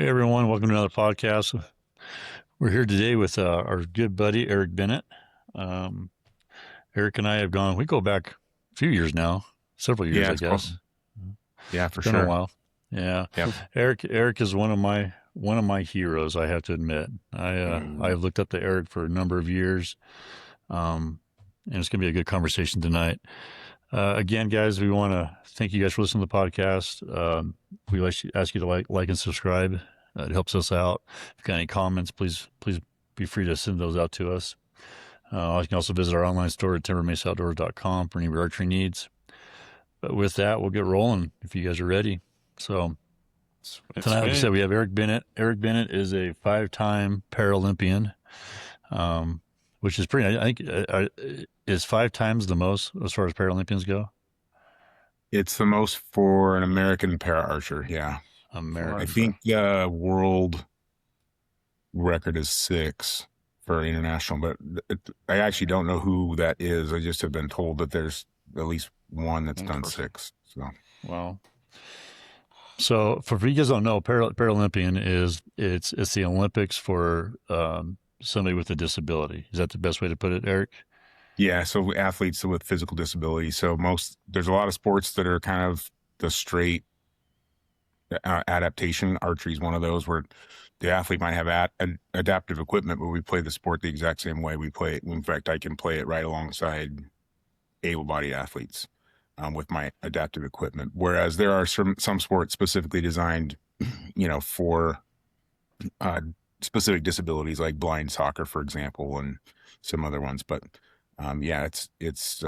Hey everyone, welcome to another podcast. We're here today with our good buddy Eric Bennett. Um, Eric and I we go back a few years now, several years, Yeah, I it's cool. guess. Yeah, It's for been a sure. while. Yeah, Yep. Eric is one of my heroes. I have to admit. Mm. I've looked up to Eric for a number of years, and it's gonna be a good conversation tonight. Again, guys, we want to thank you guys for listening to the podcast. We ask you to like and subscribe. It helps us out. If you've got any comments, please be free to send those out to us. You can also visit our online store at timbermaceoutdoors.com for any of your archery needs. But with that, we'll get rolling if you guys are ready. So tonight, like I Sweet. said, we have Eric Bennett. Eric Bennett is a 5-time Paralympian, um, which is pretty. I think is 5 times the most as far as Paralympians go. It's the most for an American para archer. Yeah. I American. think world record is 6 for international, but I actually don't know who that is. I just have been told that there's at least one that's done 6. So, Wow. So for you guys don't know, Paralympian it's the Olympics for somebody with a disability. Is that the best way to put it, Eric? yeah. So athletes with physical disabilities. So there's a lot of sports that are kind of the straight adaptation. Archery is one of those where the athlete might have adaptive equipment, but we play the sport the exact same way we play it. In fact, I can play it right alongside able-bodied athletes with my adaptive equipment. Whereas there are some sports specifically designed, for specific disabilities, like blind soccer, for example, and some other ones. But yeah, it's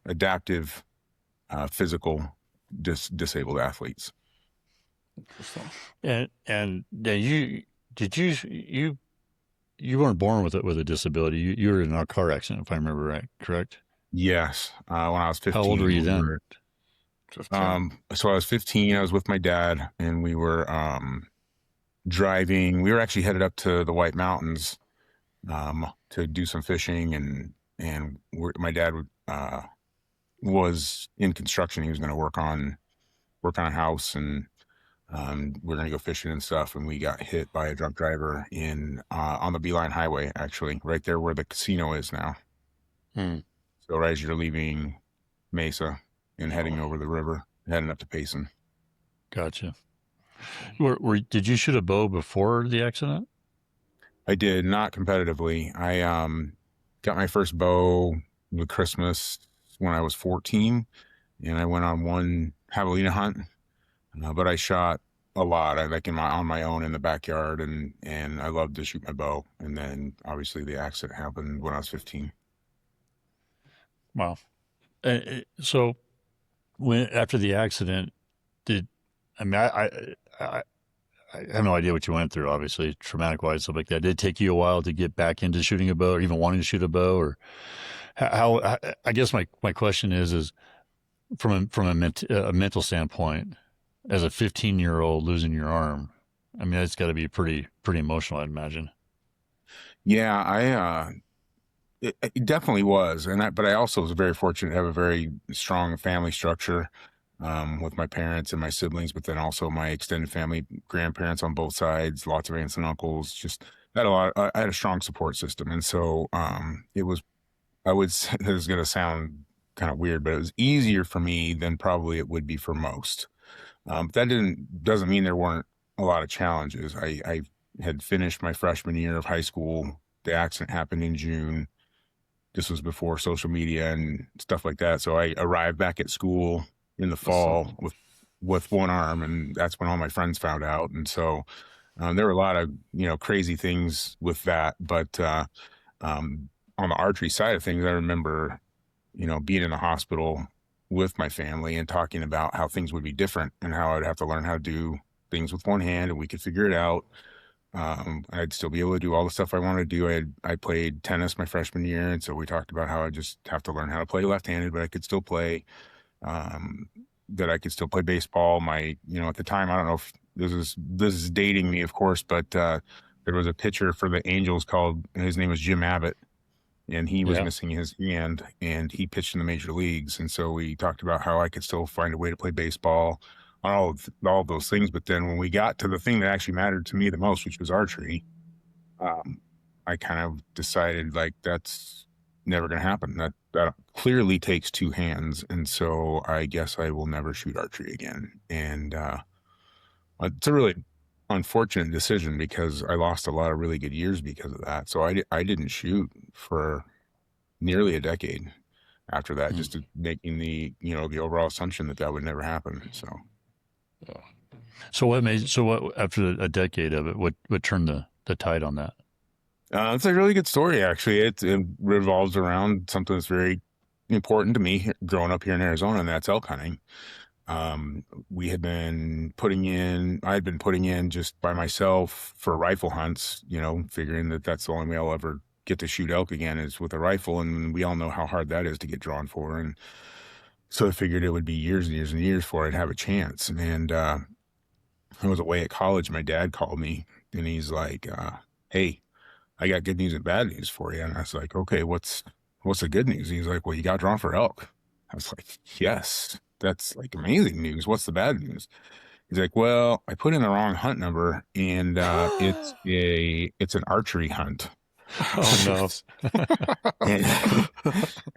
adaptive, physical disabled athletes. And you weren't born with a disability. You were in a car accident, if I remember right. Correct? Yes. When I was 15, How old were you then? So I was 15. I was with my dad, and we were driving. We were actually headed up to the White Mountains to do some fishing, and my dad was in construction. He was going to work on a house, and we're going to go fishing and stuff. And we got hit by a drunk driver on the Beeline Highway, actually, right there where the casino is now. So right as you're leaving Mesa and heading over the river, heading up to Payson. Gotcha. Did you shoot a bow before the accident? I did, not competitively. I got my first bow with Christmas when I was 14, and I went on one javelina hunt. But I shot a lot. I on my own in the backyard, and I loved to shoot my bow. And then obviously the accident happened when I was 15. Wow. So after the accident, I have no idea what you went through, obviously, traumatic wise, stuff like that. Did it take you a while to get back into shooting a bow or even wanting to shoot a bow? Or I guess my question is from a mental standpoint, as a 15-year-old losing your arm, I mean, it's got to be pretty emotional, I'd imagine. Yeah, it definitely was. But I also was very fortunate to have a very strong family structure with my parents and my siblings, but then also my extended family, grandparents on both sides, lots of aunts and uncles. Just I had a strong support system. And so it was, I would say, this is going to sound kind of weird, but it was easier for me than probably it would be for most. But that doesn't mean there weren't a lot of challenges. I had finished my freshman year of high school. The accident happened in June. This was before social media and stuff like that. So I arrived back at school in the fall with one arm, and that's when all my friends found out. And so there were a lot of crazy things with that. But on the archery side of things, I remember being in the hospital with my family and talking about how things would be different and how I'd have to learn how to do things with one hand, and we could figure it out. I'd still be able to do all the stuff I wanted to do. I played tennis my freshman year, and so we talked about how I just have to learn how to play left-handed, but I could still play. That I could still play baseball. At the time, I don't know if this is dating me, of course, but there was a pitcher for the Angels his name was Jim Abbott, and he was missing his hand, and he pitched in the major leagues. And so we talked about how I could still find a way to play baseball all of those things. But then when we got to the thing that actually mattered to me the most, which was archery, I kind of decided like that's never going to happen. That clearly takes two hands, and so I guess I will never shoot archery again. And it's a really unfortunate decision because I lost a lot of really good years because of that. So I didn't shoot for nearly a decade after that, just making the overall assumption that would never happen. So what after a decade of it, what turned the tide on that? It's a really good story, actually. It revolves around something that's very important to me growing up here in Arizona, and that's elk hunting. I had been putting in just by myself for rifle hunts, figuring that that's the only way I'll ever get to shoot elk again is with a rifle. And we all know how hard that is to get drawn for. And so I figured it would be years and years and years before I'd have a chance. And I was away at college. My dad called me and he's like, hey, I got good news and bad news for you. And I was like, okay, what's the good news? And he's like, well, you got drawn for elk. I was like, yes, that's like amazing news. What's the bad news? He's like, well, I put in the wrong hunt number and it's an archery hunt. Oh no.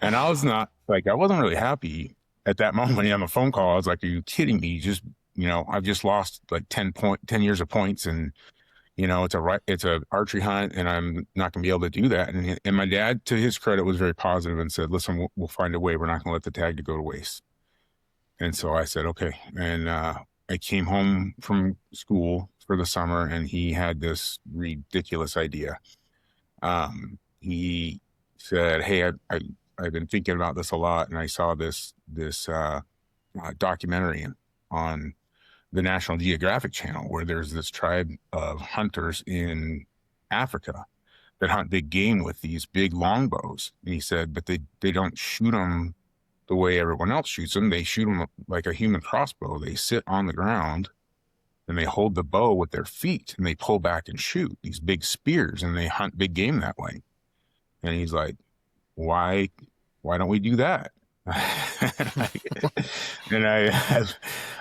and I was I wasn't really happy at that moment on the phone call. I was like, are you kidding me? I've just lost like 10 years of points and it's a archery hunt and I'm not going to be able to do that. And my dad, to his credit, was very positive and said, listen, we'll find a way. We're not going to let the tag go to waste. And so I said, okay. And I came home from school for the summer and he had this ridiculous idea. He said, hey, I've been thinking about this a lot. And I saw this documentary on the National Geographic Channel where there's this tribe of hunters in Africa that hunt big game with these big longbows. And he said, but they don't shoot them the way everyone else shoots them. They shoot them like a human crossbow. They sit on the ground and they hold the bow with their feet and they pull back and shoot these big spears and they hunt big game that way. And he's like, why don't we do that? And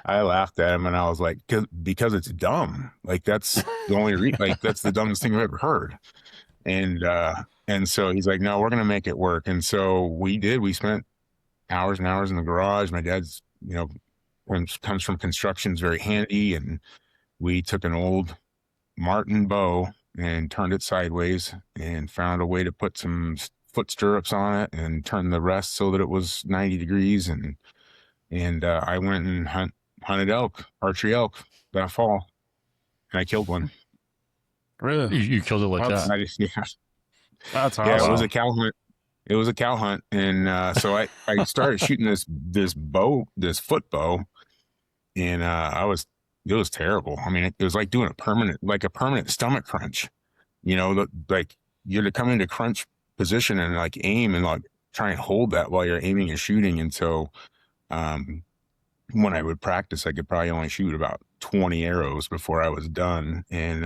I laughed at him and I was like, because it's dumb. Like that's the only like that's the dumbest thing I've ever heard. And so he's like, no, we're gonna make it work. And so we did. We spent hours and hours in the garage. My dad's comes from construction, is very handy, and we took an old Martin bow and turned it sideways and found a way to put some foot stirrups on it and turn the rest so that it was 90 degrees. And I went and hunted archery elk that fall, and I killed one. Really? You killed it like that? That's awesome. Yeah, it was a cow hunt. It was a cow hunt, and so I started shooting this foot bow, and it was terrible. I mean, it was like doing a permanent stomach crunch. Like you're to come into crunch position and like aim and like try and hold that while you're aiming and shooting. And so, when I would practice, I could probably only shoot about 20 arrows before I was done, and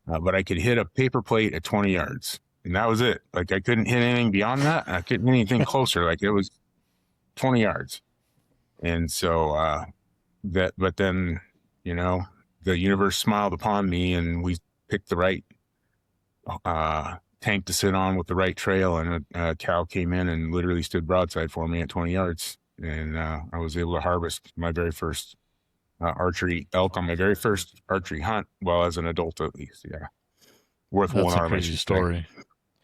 but I could hit a paper plate at 20 yards. And that was it. Like I couldn't hit anything beyond that. And I couldn't hit anything closer. Like it was 20 yards. And so, but then, the universe smiled upon me and we picked the right, tank to sit on with the right trail. And a cow came in and literally stood broadside for me at 20 yards. And, I was able to harvest my very first, archery elk on my very first archery hunt. Well, as an adult, at least. Yeah. Worth That's one a arm. crazy story.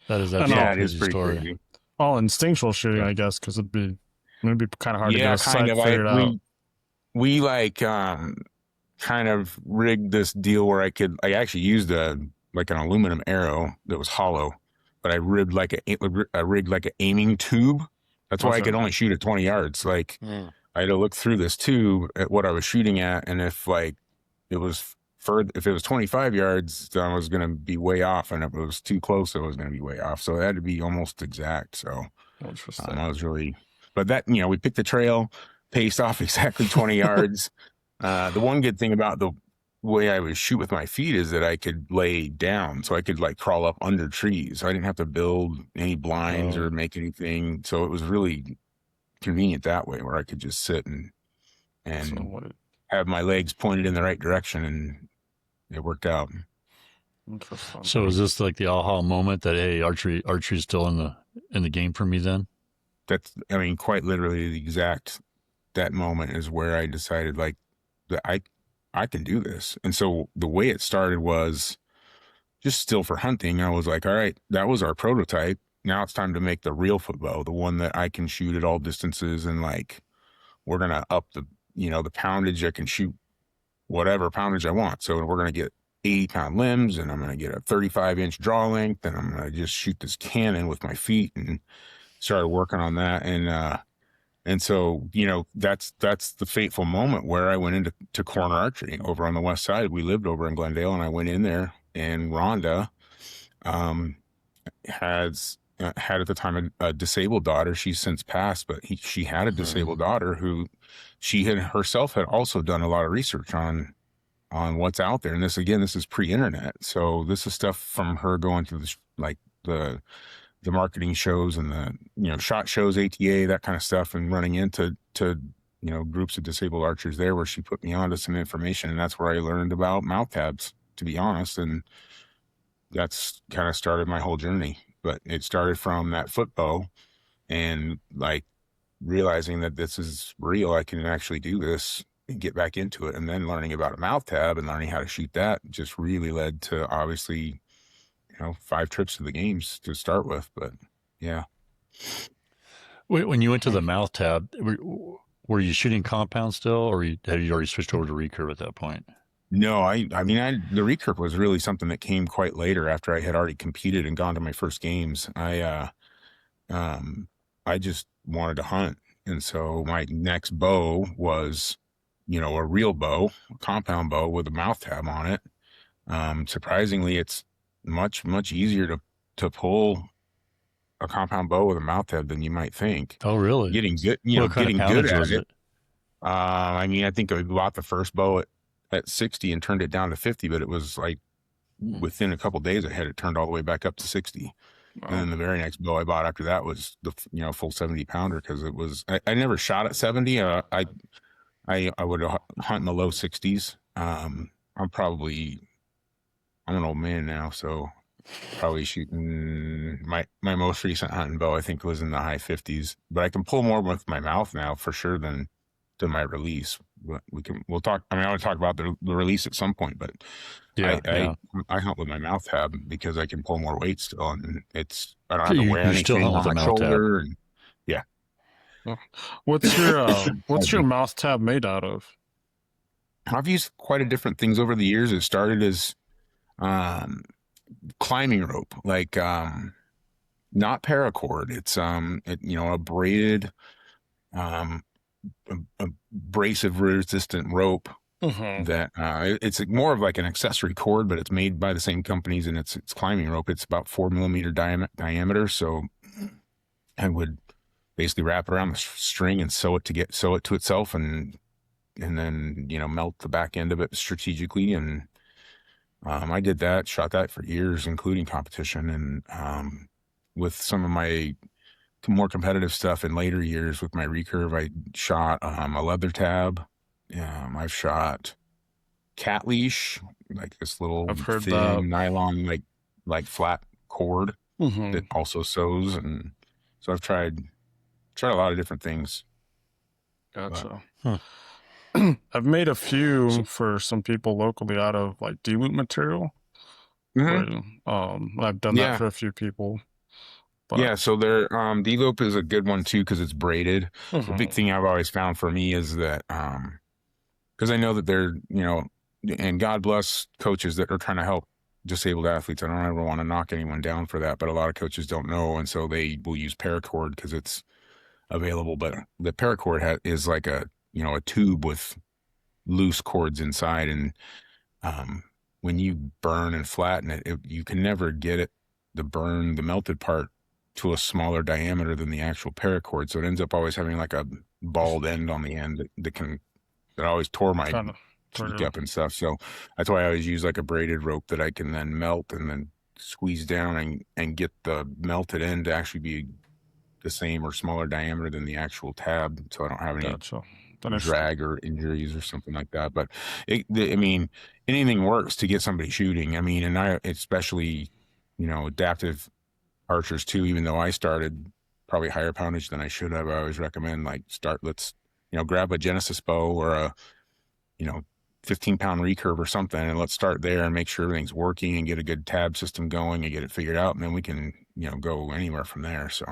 That is I know. absolutely Yeah, it is pretty story. crazy. All instinctual shooting, I guess, because it'd be kind of hard to get a sight figured out. We like kind of rigged this deal where I actually used an aluminum arrow that was hollow, but I rigged like an aiming tube. That's why I could only shoot at 20 yards. Like I had to look through this tube at what I was shooting at, and if it was 25 yards, then I was going to be way off, and if it was too close, I was going to be way off. So it had to be almost exact. So I was really, but that, we picked the trail, paced off exactly 20 yards. The one good thing about the way I would shoot with my feet is that I could lay down, so I could like crawl up under trees. I didn't have to build any blinds or make anything. So it was really convenient that way, where I could just sit and have my legs pointed in the right direction, and it worked out. Interesting. So is this like the aha moment that, hey, archery is still in the game for me then? That's, I mean, quite literally that moment is where I decided like that I can do this. And so the way it started was just still for hunting. I was like, all right, that was our prototype. Now it's time to make the real foot bow, the one that I can shoot at all distances. And like, we're going to up the, the poundage. I can shoot whatever poundage I want. So we're going to get 80-pound limbs, and I'm going to get a 35-inch draw length, and I'm going to just shoot this cannon with my feet, and started working on that. And so, that's the fateful moment where I went into corner archery over on the west side. We lived over in Glendale, and I went in there, and Rhonda had at the time a disabled daughter. She's since passed, but she had a disabled daughter who she herself had also done a lot of research on what's out there. And this is pre-internet. So this is stuff from her going through the marketing shows and the, SHOT shows, ATA, that kind of stuff, and running into groups of disabled archers there, where she put me onto some information. And that's where I learned about mouth tabs, to be honest. And that's kind of started my whole journey. But it started from that foot bow and like realizing that this is real. I can actually do this and get back into it. And then learning about a mouth tab and learning how to shoot that just really led to, obviously, 5 trips to the games to start with. But yeah. When you went to the mouth tab, were you shooting compound still, or had you already switched over to recurve at that point? No, the recurve was really something that came quite later, after I had already competed and gone to my first games. I just wanted to hunt. And so my next bow was, a real bow, a compound bow with a mouth tab on it. Surprisingly, it's much, much easier to pull a compound bow with a mouth tab than you might think. Oh, really? Getting good, getting good at it. I think I bought the first bow at 60 and turned it down to 50, but it was like within a couple of days I had it turned all the way back up to 60. Wow. And then the very next bow I bought after that was the full 70 pounder, because it was I never shot at 70. I would hunt in the low 60s. I'm an old man now, so probably shooting my most recent hunting bow I think was in the high 50s, but I can pull more with my mouth now for sure than my release. But we'll talk. I want to talk about the release at some point, but I hunt with my mouth tab because I can pull more weight still, and I don't have to wear anything on my shoulder. And, yeah. What's your mouth tab made out of? I've used quite a different things over the years. It started as climbing rope, like not paracord. It's a braided abrasive resistant rope that it's more of like an accessory cord, but it's made by the same companies, and it's climbing rope. It's about 4 millimeter diameter. So I would basically wrap it around the string and sew it to itself, and then melt the back end of it strategically. And I did that, shot that for years, including competition. And with some of my more competitive stuff in later years with my recurve, I shot a leather tab. I've shot cat leash, like this little thin nylon, like flat cord that also sews. And so I've tried a lot of different things. Gotcha. I've made a few for some people locally out of like D-loop material. I've done that for a few people. But yeah, so their D-loop is a good one too, because it's braided. The big thing I've always found for me is that because I know that they're and God bless coaches that are trying to help disabled athletes. I don't ever want to knock anyone down for that, but a lot of coaches don't know, and so they will use paracord because it's available. But the paracord is like a tube with loose cords inside, and when you burn and flatten it, you can never get the melted part to a smaller diameter than the actual paracord, so it ends up always having like a bald end on the end that always tore my cheek up and stuff. So that's why I always use like a braided rope that I can then melt and then squeeze down and get the melted end to actually be the same or smaller diameter than the actual tab, so I don't have any drag or injuries or something like that. But I mean, anything works to get somebody shooting. I mean, and I, especially, adaptive archers too, even though I started probably higher poundage than I should have, I always recommend let's grab a Genesis bow or a 15-pound recurve or something, and let's start there and make sure everything's working and get a good tab system going and get it figured out, and then we can go anywhere from there. So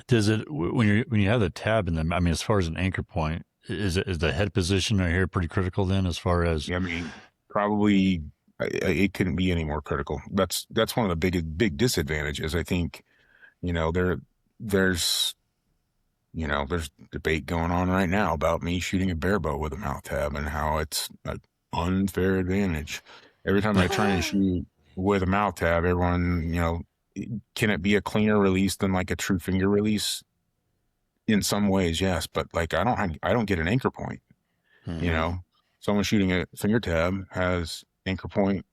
does it, when you have the tab in them, I mean, as far as an anchor point, is the head position right here pretty critical then, as far as? I mean, probably it couldn't be any more critical. That's one of the big disadvantages. I think there's debate going on right now about me shooting a bare bow with a mouth tab and how it's an unfair advantage. Every time I try and shoot with a mouth tab, everyone, can it be a cleaner release than like a true finger release? In some ways, yes, but like I don't get an anchor point. Someone shooting a finger tab has anchor point.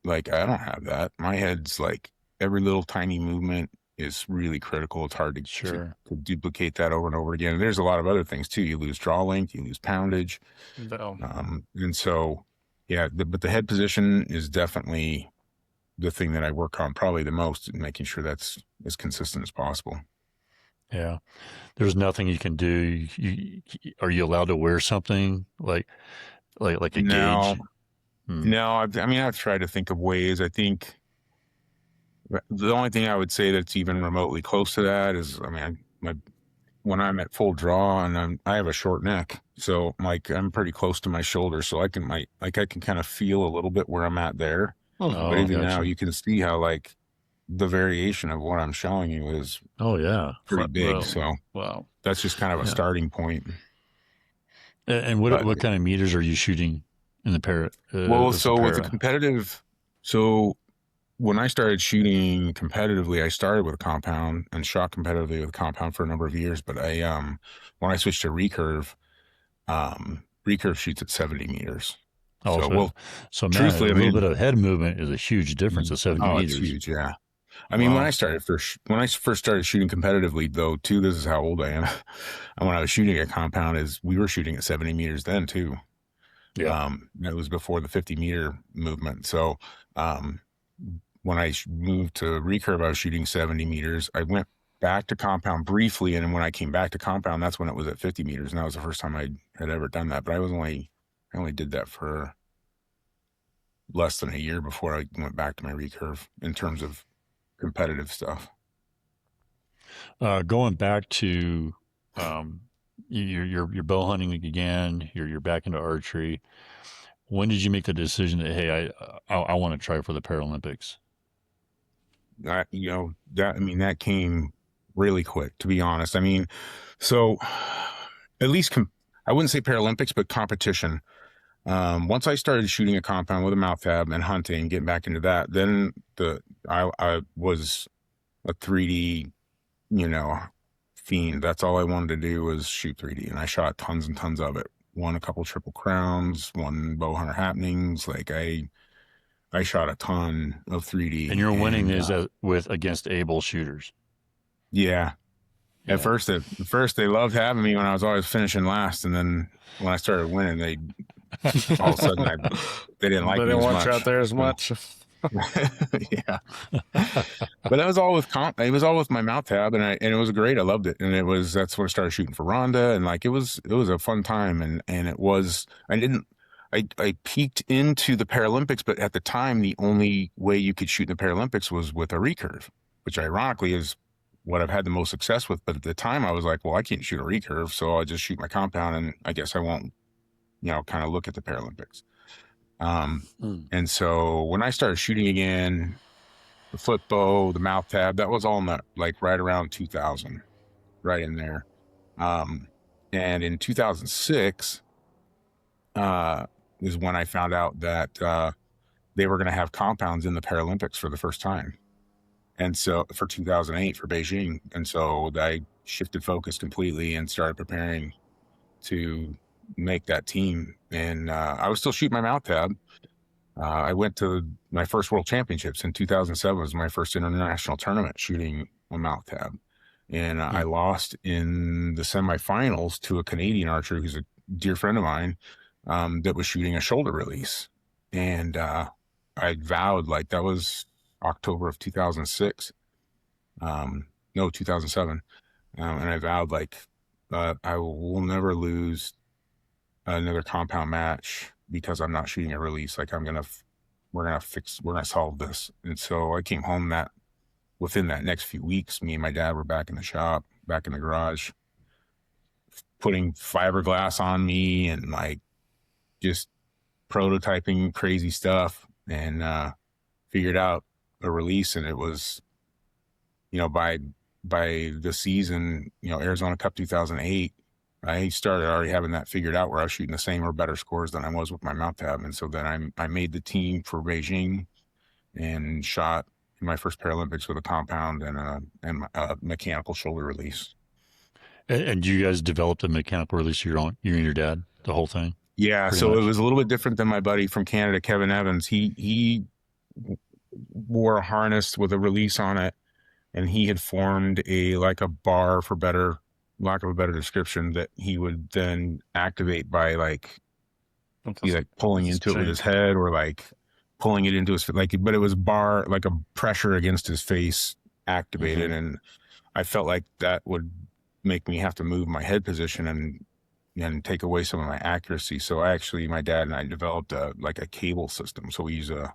Like I don't have that. My head's like every little tiny movement is really critical. It's hard to duplicate that over and over again. And there's a lot of other things too. You lose draw length, you lose poundage. And so, but the head position is definitely the thing that I work on probably the most, in making sure that's as consistent as possible. Yeah. There's nothing you can do. Are you allowed to wear something like a gauge? No, I've tried to think of ways. I think the only thing I would say that's even remotely close to that is, when I'm at full draw and I have a short neck, so like I'm pretty close to my shoulder, so I can kind of feel a little bit where I'm at there. But even now you can see how like the variation of what I'm showing you is pretty big. So that's just kind of a starting point. And what kind of meters are you shooting in the parrot? With the competitive, when I started shooting competitively, I started with a compound and shot competitively with a compound for a number of years. But when I switched to Recurve, Recurve shoots at 70 meters. So truthfully, a little bit of head movement is a huge difference of 70 meters. It's huge, yeah. When I first started shooting competitively, though, too, this is how old I am. And when I was shooting a compound, we were shooting at 70 meters then too. Yeah. It was before the 50-meter movement. So when I moved to Recurve, I was shooting 70 meters. I went back to compound briefly, and then when I came back to compound, that's when it was at 50 meters, and that was the first time I had ever done that. But I only did that for less than a year before I went back to my Recurve in terms of competitive stuff. Going back to you're bow hunting again, you're back into archery. When did you make the decision that, hey, I want to try for the Paralympics? That came really quick, to be honest. So at least I wouldn't say Paralympics, but competition. Once I started shooting a compound with a mouth tab and hunting, getting back into that, then I was a 3D, fiend. That's all I wanted to do was shoot 3D, and I shot tons and tons of it. Won a couple Triple Crowns, won Bow Hunter Happenings. Like I shot a ton of 3D. And you're winning against able shooters. Yeah. At first they loved having me when I was always finishing last, and then when I started winning, they all of a sudden they didn't like me as much. They didn't want you out there as much. Yeah. But that was all it was all with my mouth tab, and it was great. I loved it. And that's when I started shooting for Rhonda, and like it was a fun time, and it was I peeked into the Paralympics, but at the time the only way you could shoot in the Paralympics was with a recurve, which ironically is what I've had the most success with. But at the time I was like, well, I can't shoot a recurve, so I'll just shoot my compound, and I guess I won't, kind of look at the Paralympics. And so when I started shooting again, the flip bow, the mouth tab, that was all in right around 2000, right in there. And in 2006, is when I found out that, they were going to have compounds in the Paralympics for the first time. And so for 2008 for Beijing. And so I shifted focus completely and started preparing to make that team. And, I was still shooting my mouth tab. I went to my first world championships in 2007 was my first international tournament shooting a mouth tab. And I lost in the semifinals to a Canadian archer who's a dear friend of mine that was shooting a shoulder release. And I vowed, like, that was October of 2006. No, 2007. And I vowed, like, I will never lose another compound match because I'm not shooting a release. Like, we're going to solve this. And so I came home within that next few weeks, me and my dad were back in the shop, back in the garage, putting fiberglass on me and like just prototyping crazy stuff, and figured out a release. And it was, by the season, Arizona Cup 2008, I started already having that figured out where I was shooting the same or better scores than I was with my mount tab. And so then I made the team for Beijing and shot in my first Paralympics with a compound and a mechanical shoulder release. And you guys developed a mechanical release of your own, you and your dad, the whole thing? Yeah, so much. It was a little bit different than my buddy from Canada, Kevin Evans. He wore a harness with a release on it, and he had formed a bar, for lack of a better description, that he would then activate by pulling into it with his head, or pulling it into his, but it was bar, like a pressure against his face activated. Mm-hmm. And I felt like that would make me have to move my head position and take away some of my accuracy. So my dad and I developed a cable system. So we use a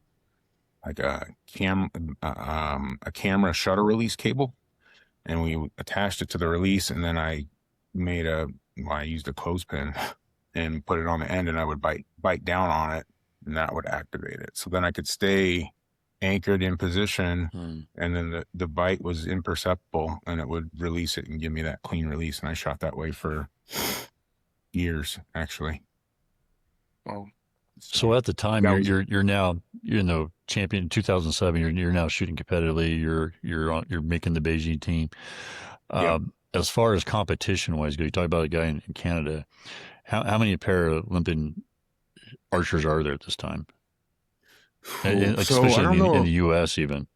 camera shutter release cable, and we attached it to the release. And then I used a clothespin and put it on the end, and I would bite down on it, and that would activate it. So then I could stay anchored in position, and then the bite was imperceptible, and it would release it and give me that clean release. And I shot that way for years, actually. Oh, so at the time, you're now, champion in 2007. You're now shooting competitively. You're making the Beijing team. As far as competition wise go, you talk about a guy in Canada. How many Paralympian archers are there at this time? Especially in the U.S. even.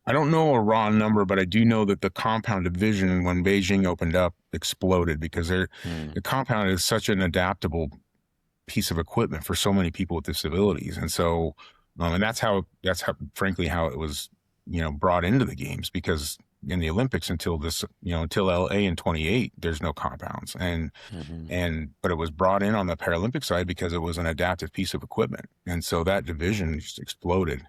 I don't know a raw number, but I do know that the compound division, when Beijing opened up, exploded, because the compound is such an adaptable piece of equipment for so many people with disabilities. And so, and that's how frankly, how it was, brought into the games, because in the Olympics until LA in 28, there's no compounds. But it was brought in on the Paralympic side because it was an adaptive piece of equipment. And so that division just exploded.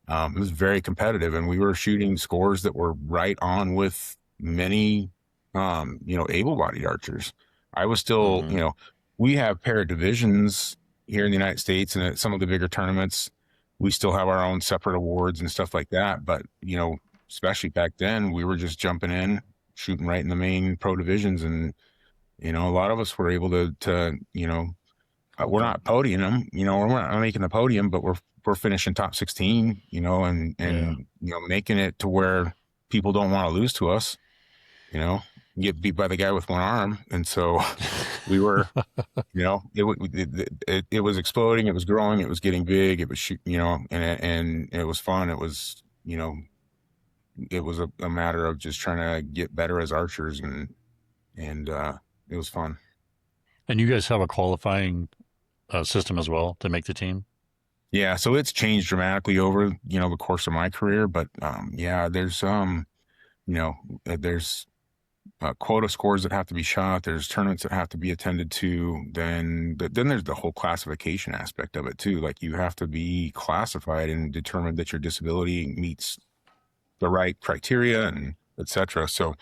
It was very competitive, and we were shooting scores that were right on with many, able-bodied archers. I was still, we have para divisions here in the United States, and at some of the bigger tournaments, we still have our own separate awards and stuff like that. But, especially back then, we were just jumping in, shooting right in the main pro divisions. And, a lot of us were able to we're not podiuming them, we're not making the podium, but we're finishing top 16, and making it to where people don't want to lose to us, get beat by the guy with one arm. And so we were, it was exploding. It was growing. It was getting big. It was, and it was fun. It was, it was a matter of just trying to get better as archers, and it was fun. And you guys have a qualifying system as well to make the team? Yeah, so it's changed dramatically over, the course of my career. But there's there's quota scores that have to be shot. There's tournaments that have to be attended to. Then there's the whole classification aspect of it too. Like, you have to be classified and determined that your disability meets the right criteria, and et cetera. So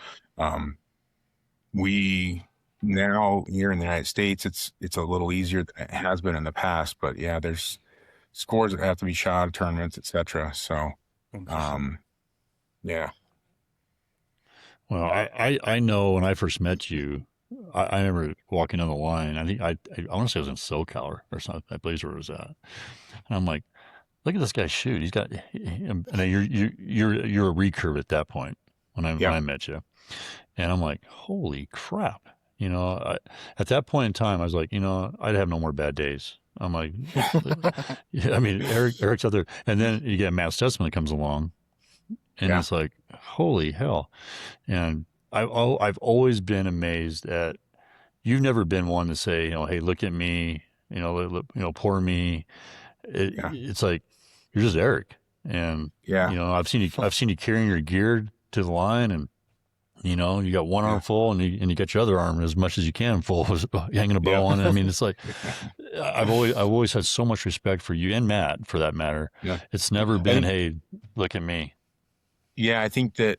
we now here in the United States, it's a little easier than it has been in the past. But yeah, there's scores that have to be shot, tournaments, et cetera. So yeah. Well, I know when I first met you, I remember walking on the line. I think I want to say it was in SoCal or something. I believe where it was at. And I'm like, look at this guy shoot. He's got, and you're a recurve at that point when I met you, and I'm like, holy crap. At that point in time, I was like, I'd have no more bad days. I'm like, Eric's out there. And then you get Matt Stutzman that comes along, And it's like, holy hell. And I've always been amazed at, you've never been one to say, hey, look at me, poor me. It's like, you're just Eric. And, I've seen you carrying your gear to the line, and, you got one arm full, and you got your other arm as much as you can full, hanging a bow on it. I mean, it's like, I've always had so much respect for you and Matt, for that matter. Yeah. It's never been, hey, look at me. Yeah. I think that,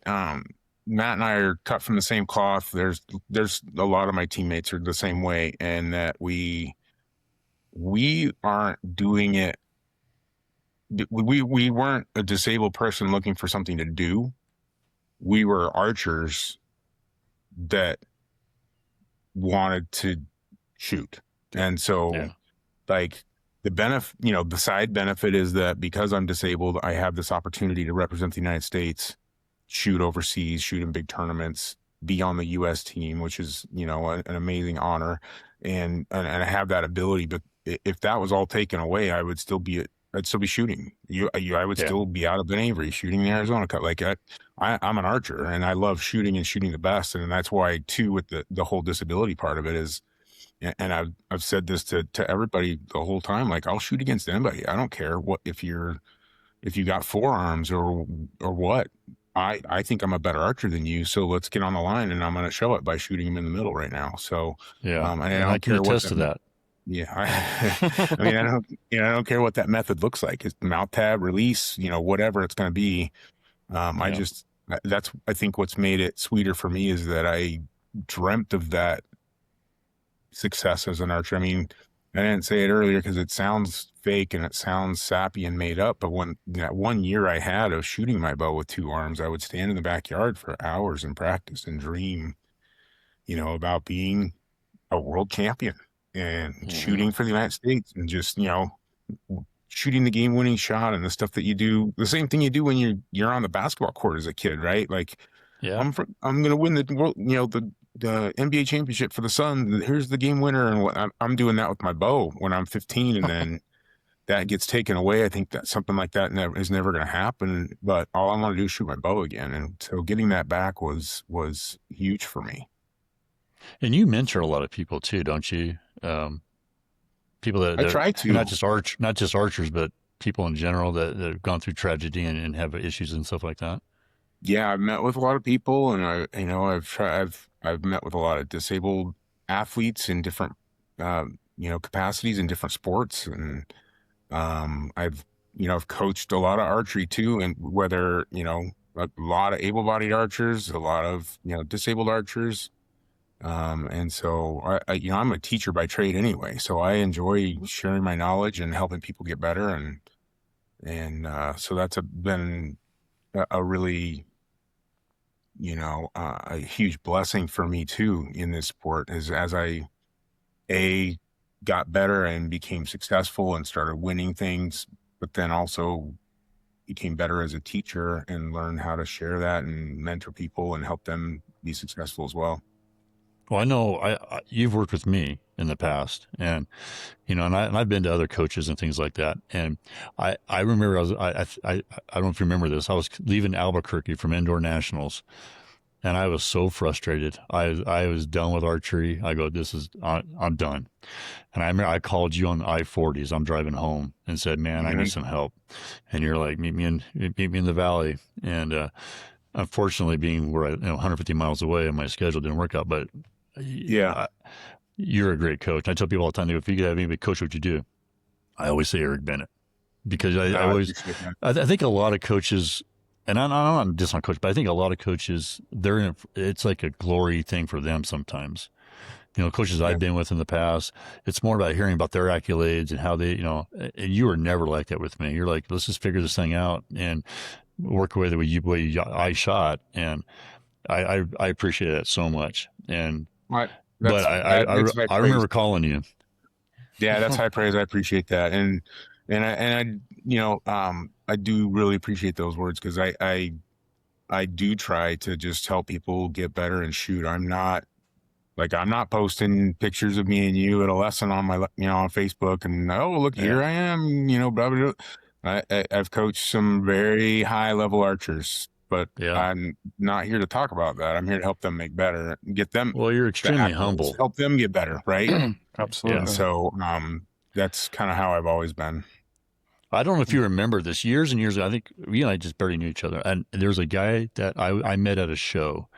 Matt and I are cut from the same cloth. There's a lot of my teammates are the same way, and that we aren't doing it. We weren't a disabled person looking for something to do. We were archers that wanted to shoot. And so like the benefit, the side benefit is that because I'm disabled, I have this opportunity to represent the United States, shoot overseas, shoot in big tournaments, be on the U.S. team, which is, an amazing honor. And I have that ability. But if that was all taken away, I'd still be shooting. I would still be out of Ben Avery shooting the Arizona Cup. Like I'm an archer, and I love shooting and shooting the best. And that's why too, with the whole disability part of it is, and I've said this to everybody the whole time, like I'll shoot against anybody. I don't care if you got forearms or what. I think I'm a better archer than you, so let's get on the line, and I'm going to show it by shooting him in the middle right now. So and I can attest to that. Yeah, I mean, I don't care what that method looks like. It's mouth tab, release, whatever it's going to be. I think what's made it sweeter for me is that I dreamt of that success as an archer. I mean, I didn't say it earlier because it sounds fake and it sounds sappy and made up. But when that 1 year I had of shooting my bow with two arms, I would stand in the backyard for hours and practice and dream, about being a world champion and shooting for the United States, and just, shooting the game-winning shot and the stuff that you do, the same thing you do when you're on the basketball court as a kid, right? Like, I'm going to win the world, the NBA championship for the Suns. Here's the game winner. And I'm doing that with my bow when I'm 15, and then that gets taken away. I think that something like that is never going to happen, but all I want to do is shoot my bow again. And so getting that back was huge for me. And you mentor a lot of people too, don't you? People that I try to, not just archers, but people in general that have gone through tragedy and have issues and stuff like that. Yeah, I've met with a lot of people, and I've met with a lot of disabled athletes in different capacities in different sports, and I've coached a lot of archery too, and whether a lot of able-bodied archers, a lot of disabled archers. And so I'm a teacher by trade anyway, so I enjoy sharing my knowledge and helping people get better. And so that's been a really, a huge blessing for me too in this sport, is as I got better and became successful and started winning things, but then also became better as a teacher and learned how to share that and mentor people and help them be successful as well. Well, I know you've worked with me in the past, and and I've been to other coaches and things like that. And I remember I don't know if you remember this. I was leaving Albuquerque from indoor nationals, and I was so frustrated. I was done with archery. I go, I'm done. And I remember I called you on the I-40s. I'm driving home and said, man, I need some help. And you're like, meet me in the valley. And unfortunately, being where 150 miles away, my schedule didn't work out. But you're a great coach. I tell people all the time, if you could have anybody coach what you do, I always say Eric Bennett, because I think a lot of coaches, and I'm not just on coach, but I think a lot of coaches, it's like a glory thing for them sometimes. Coaches I've been with in the past, it's more about hearing about their accolades and how they, and you were never like that with me. You're like, let's just figure this thing out and work away the way I shot. And I appreciate that so much. And, I remember calling you. Yeah, that's high praise. I appreciate that. And I do really appreciate those words, because I do try to just help people get better and shoot. I'm not posting pictures of me and you at a lesson on my, on Facebook, and look, here I am, blah, blah, blah. I've coached some very high level archers, but I'm not here to talk about that. I'm here to help them make better, get them. Well, you're extremely humble. Help them get better, right? Absolutely. And so that's kind of how I've always been. I don't know if you remember this, years and years ago. I think you and I just barely knew each other. And there's a guy that I met at a show,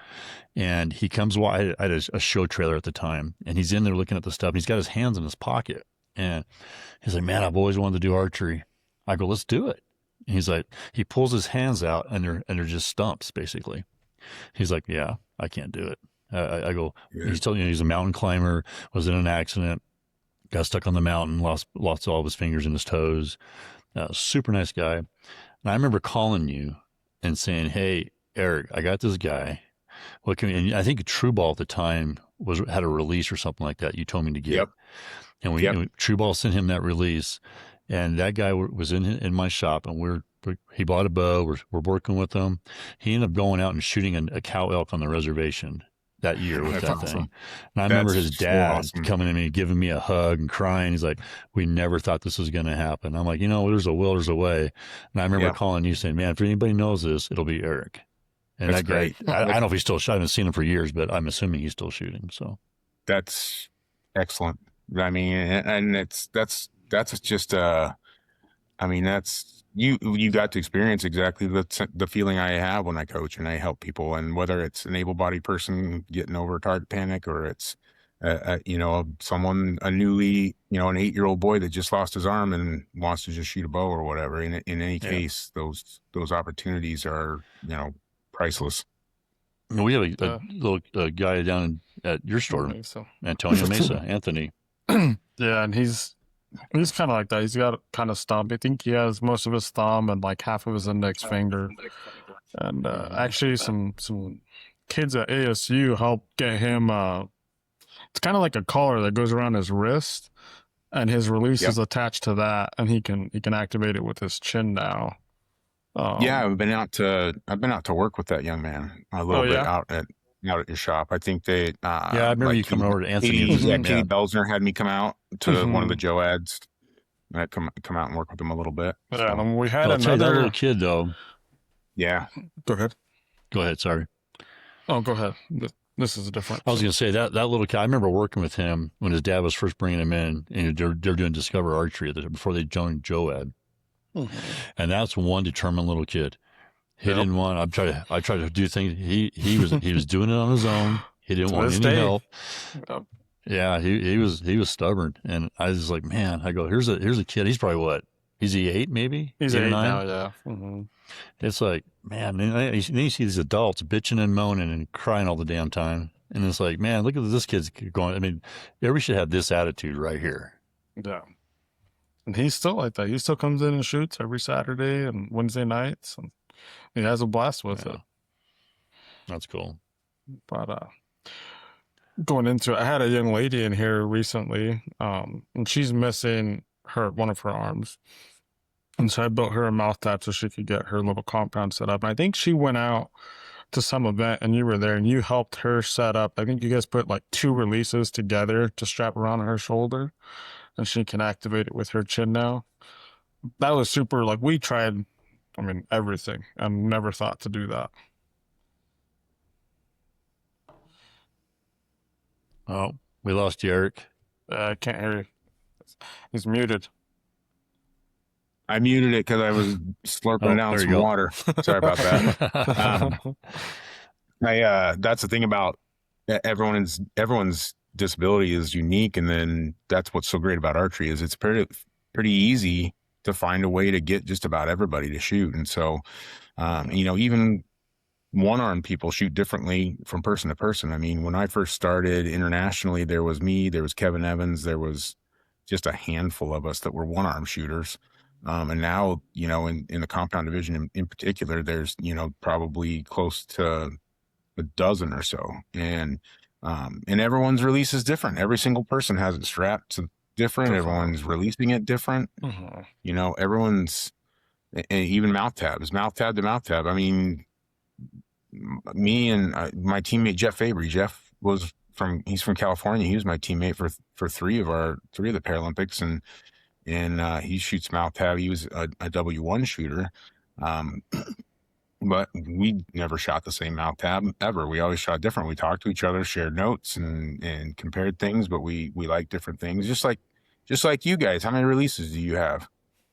and he comes. I had a show trailer at the time, and he's in there looking at the stuff. And he's got his hands in his pocket, and he's like, "Man, I've always wanted to do archery." I go, "Let's do it." And he's like, he pulls his hands out, and they're just stumps, basically. He's like, "Yeah, I can't do it." I go, he's telling you he's a mountain climber, was in an accident, got stuck on the mountain, lost all of his fingers and his toes. Super nice guy. And I remember calling you and saying, "Hey, Eric, I got this guy. What can we?" And I think True Ball at the time had a release or something like that. You told me to get, and True Ball sent him that release, and that guy was in my shop, and he bought a bow. We're working with him. He ended up going out and shooting a cow elk on the reservation that year with that thing. And I remember his dad coming to me, giving me a hug and crying. He's like, "We never thought this was going to happen." I'm like, there's a will, there's a way. And I remember calling you saying, "Man, if anybody knows this, it'll be Eric." And that's that guy, great. I don't know if he's still shooting. I haven't seen him for years, but I'm assuming he's still shooting. So that's excellent. I mean, and that's just, that's, you got to experience exactly the feeling I have when I coach and I help people, and whether it's an able-bodied person getting over a target panic, or it's someone, an 8-year-old boy that just lost his arm and wants to just shoot a bow or whatever. In any case, those opportunities are priceless. We have a little guy down at your store, Antonio Mesa, Anthony. Yeah, and he's kind of like that. He's got kind of stump. I think he has most of his thumb and like half of his index finger. And actually, some kids at ASU helped get him. It's kind of like a collar that goes around his wrist, and his release is attached to that, and he can activate it with his chin now. I've been out to work with that young man a little bit out at your shop. I think they I remember you coming over to Anthony. Katie Belzner had me come out to one of the Joe ads. And I'd come out and work with him a little bit. Yeah, and we had another little kid though. Yeah. Go ahead. Sorry. Oh, go ahead. This is a different. I was going to say that little kid. I remember working with him when his dad was first bringing him in, and they're doing Discover Archery before they joined Joe Ed. And that's one determined little kid. He didn't want. I tried to do things. He was doing it on his own. He didn't want any help. Yeah, he was stubborn, and I was like, man. I go, here's a kid. He's probably what? Is he 8 maybe? He's 8 now. Yeah. Mm-hmm. It's like, man. Then you see these adults bitching and moaning and crying all the damn time, and it's like, man, look at this kid's going. I mean, everybody should have this attitude right here. Yeah. And he's still like that. He still comes in and shoots every Saturday and Wednesday nights, and he has a blast with it. That's cool. But going into it, I had a young lady in here recently, and she's missing one of her arms. And so I built her a mouth tap so she could get her little compound set up. And I think she went out to some event and you were there and you helped her set up. I think you guys put like 2 releases together to strap around her shoulder, and she can activate it with her chin now. That was super. Like, we tried, everything, and never thought to do that. Oh, we lost you, Eric. I can't hear you. He's muted. I muted it because I was slurping down some water. Sorry about that. That's the thing about everyone's disability is unique, and then that's what's so great about archery is it's pretty easy to find a way to get just about everybody to shoot. And so, even one-armed people shoot differently from person to person. I mean, when I first started internationally, there was me, there was Kevin Evans, there was just a handful of us that were one-arm shooters. And now, in the compound division in particular, there's, probably close to a dozen or so. And everyone's release is different. Every single person has it strapped to different. Everyone's releasing it different. Everyone's, even mouth tab to mouth tab. I mean, me and my teammate Jeff Fabry. Jeff he's from California. He was my teammate for three of the Paralympics, and he shoots mouth tab. He was a W1 shooter. but we never shot the same mouth tab ever. We always shot different. We talked to each other, shared notes, and compared things, but we like different things. Just like you guys. How many releases do you have?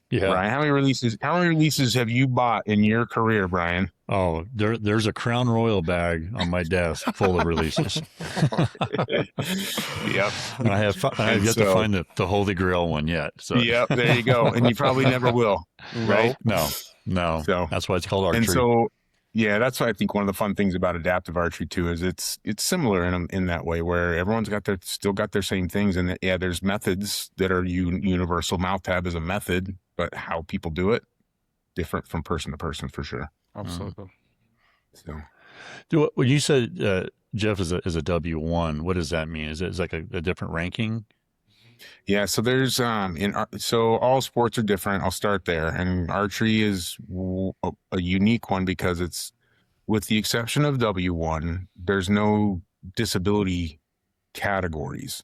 Yeah. Brian, how many releases have you bought in your career, Brian? Oh, there's a Crown Royal bag on my desk full of releases. Yep. And I have yet to find the Holy Grail one yet. So yep, there you go. And you probably never will, right? No. So that's why it's called archery. And so, yeah, that's why I think one of the fun things about adaptive archery too is it's similar in that way, where everyone's still got their same things, and there's methods that are universal. Mouth tab is a method, but how people do it different from person to person for sure. Absolutely. So, when you said Jeff is a W1, what does that mean? Is it like a different ranking? Yeah, so there's so all sports are different. I'll start there, and archery is a unique one because it's, with the exception of W1, there's no disability categories.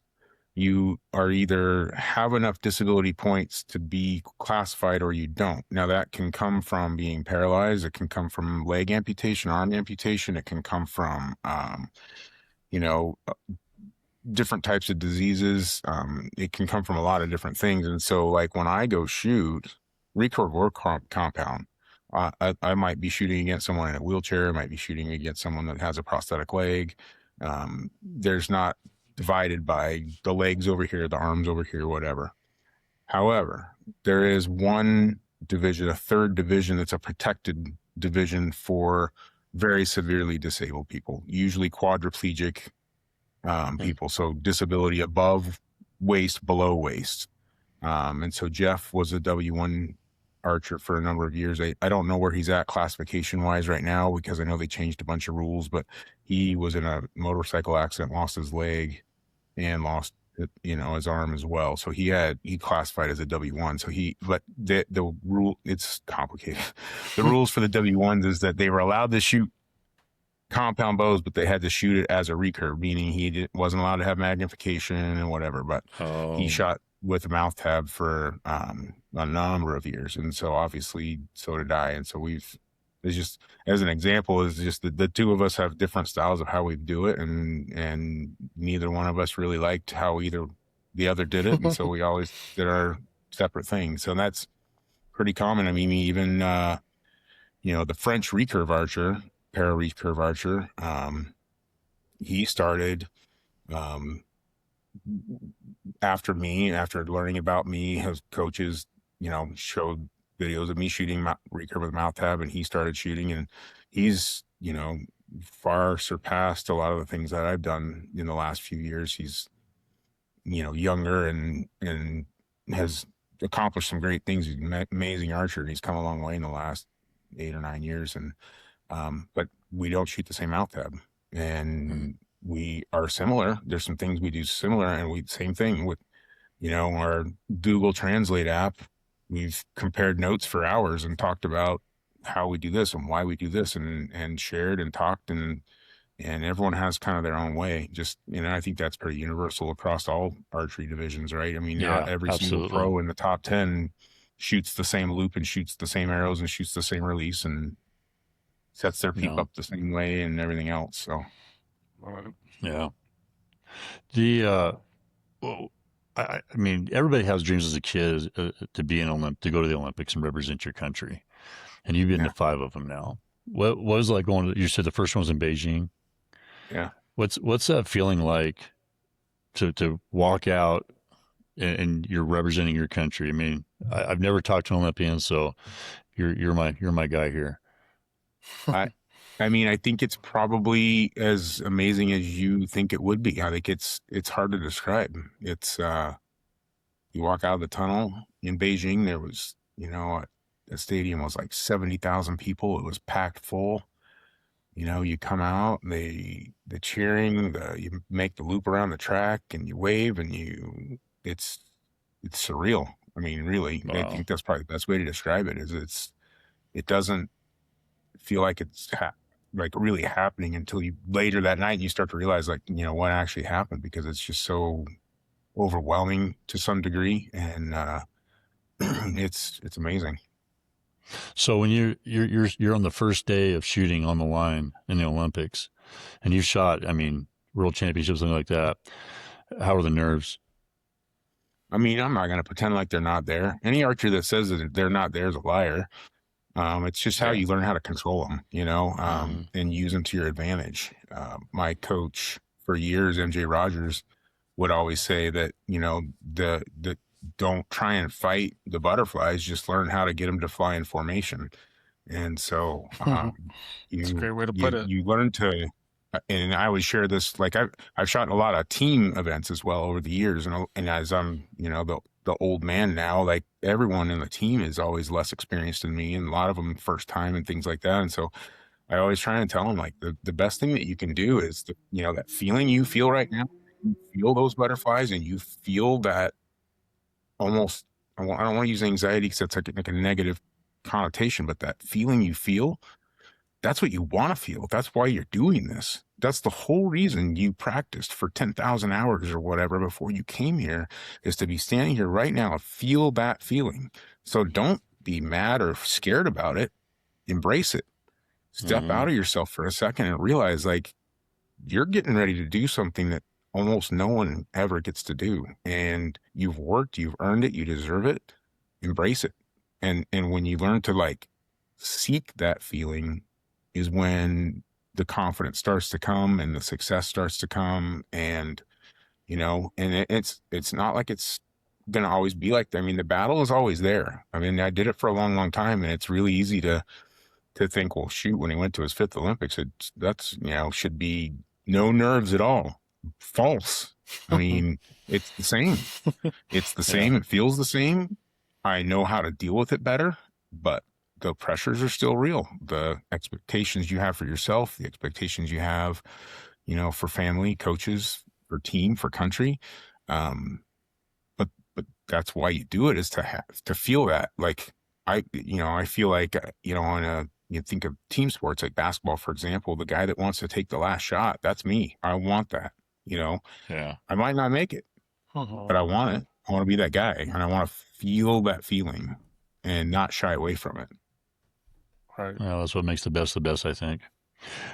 You are either have enough disability points to be classified or you don't. Now that can come from being paralyzed. It can come from leg amputation, arm amputation. It can come from, different types of diseases. It can come from a lot of different things. And so like when I go shoot recurve or compound, I might be shooting against someone in a wheelchair. I might be shooting against someone that has a prosthetic leg. There's not divided by the legs over here, the arms over here, whatever. However, there is one division, a third division, that's a protected division for very severely disabled people, usually quadriplegic people. So disability above waist, below waist. And so Jeff was a W1 archer for a number of years. I don't know where he's at classification wise right now, because I know they changed a bunch of rules, but he was in a motorcycle accident, lost his leg and lost his arm as well. So he classified as a W1. So but the rule, it's complicated. The rules for the W1s is that they were allowed to shoot compound bows, but they had to shoot it as a recurve, meaning he wasn't allowed to have magnification and whatever, but he shot with a mouth tab for a number of years. And so obviously so did I. And so it's just, as an example, is just the two of us have different styles of how we do it. And neither one of us really liked how either the other did it. And so we always did our separate things. So that's pretty common. I mean, even, the French recurve archer, para-recurve archer, he started after learning about me. His coaches, showed videos of me shooting recurve with mouth tab, and he started shooting, and he's, far surpassed a lot of the things that I've done in the last few years. He's, younger and has accomplished some great things. He's an amazing archer, and he's come a long way in the last 8 or 9 years. And but we don't shoot the same mouth tab, and we are similar. There's some things we do similar, and same thing with, our Google Translate app. We've compared notes for hours and talked about how we do this and why we do this, and shared and talked, and everyone has kind of their own way. Just, I think that's pretty universal across all archery divisions, right? I mean, not every single pro in the top 10 shoots the same loop and shoots the same arrows and shoots the same release and sets their peep up the same way and everything else. So, yeah. I mean, everybody has dreams as a kid to be to go to the Olympics and represent your country, and you've been to 5 of them now. What was like going? You said the first one was in Beijing. Yeah. What's that feeling like to walk out and you're representing your country? I mean, I've never talked to an Olympian, so you're my guy here. I mean, I think it's probably as amazing as you think it would be. I think it's hard to describe. It's you walk out of the tunnel in Beijing. There was, the stadium was like 70,000 people. It was packed full. You come out, the cheering, you make the loop around the track, and you wave, and it's surreal. I mean, really, wow. I think that's probably the best way to describe it. It doesn't feel like it's like really happening until later that night you start to realize, like, what actually happened, because it's just so overwhelming to some degree, and it's amazing. So when you're on the first day of shooting on the line in the Olympics, and you shot, I mean, world championships, something like that. How are the nerves? I mean, I'm not going to pretend like they're not there. Any archer that says that they're not there is a liar. It's just how Yeah. you learn how to control them, Mhm. and use them to your advantage. My coach for years, MJ Rogers, would always say that, the don't try and fight the butterflies, just learn how to get them to fly in formation. And so It's a you great way to you put it. you learn to, and I always share this. Like I've shot in a lot of team events as well over the years, and as I'm the old man now, like everyone in the team is always less experienced than me, and a lot of them first time and things like that. And so I always try and tell them, like, the best thing that you can do is that feeling you feel right now. You feel those butterflies, and you feel that almost. I don't want to use anxiety because that's like a negative connotation, but that feeling you feel, that's what you want to feel. That's why you're doing this. That's the whole reason you practiced for 10,000 hours or whatever before you came here, is to be standing here right now and feel that feeling. So don't be mad or scared about it. Embrace it. Step out of yourself for a second and realize, like, you're getting ready to do something that almost no one ever gets to do. And you've worked, you've earned it, you deserve it. Embrace it. And when you learn to, like, seek that feeling, is when the confidence starts to come and the success starts to come. And it's not like it's gonna always be like that. I mean, the battle is always there. I mean, I did it for a long, long time, and it's really easy to think, well, shoot, when he went to his 5th Olympics, that's should be no nerves at all. False. I mean, it's the same. It's the same. It feels the same. I know how to deal with it better, but the pressures are still real. The expectations you have for yourself, the expectations you have, for family, coaches, for team, for country. But that's why you do it, is to feel that. Like, I feel like, you think of team sports like basketball, for example, the guy that wants to take the last shot, that's me. I want that, Yeah. I might not make it, but I want it. I want to be that guy, and I want to feel that feeling and not shy away from it. Right. Well, that's what makes the best, I think.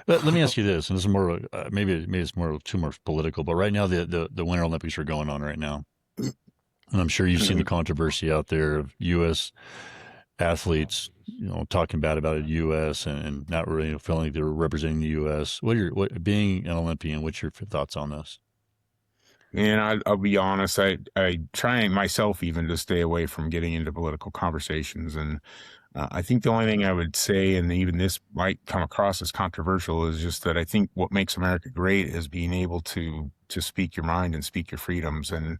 Let me ask you this, and this is more maybe it's more too more political, but right now the Winter Olympics are going on right now, and I'm sure you've seen the controversy out there of U.S. athletes, talking bad about the U.S. and not really feeling like they're representing the U.S. Being an Olympian, what's your thoughts on this? And I'll be honest, I try myself even to stay away from getting into political conversations. And I think the only thing I would say, and even this might come across as controversial, is just that I think what makes America great is being able to speak your mind and speak your freedoms. And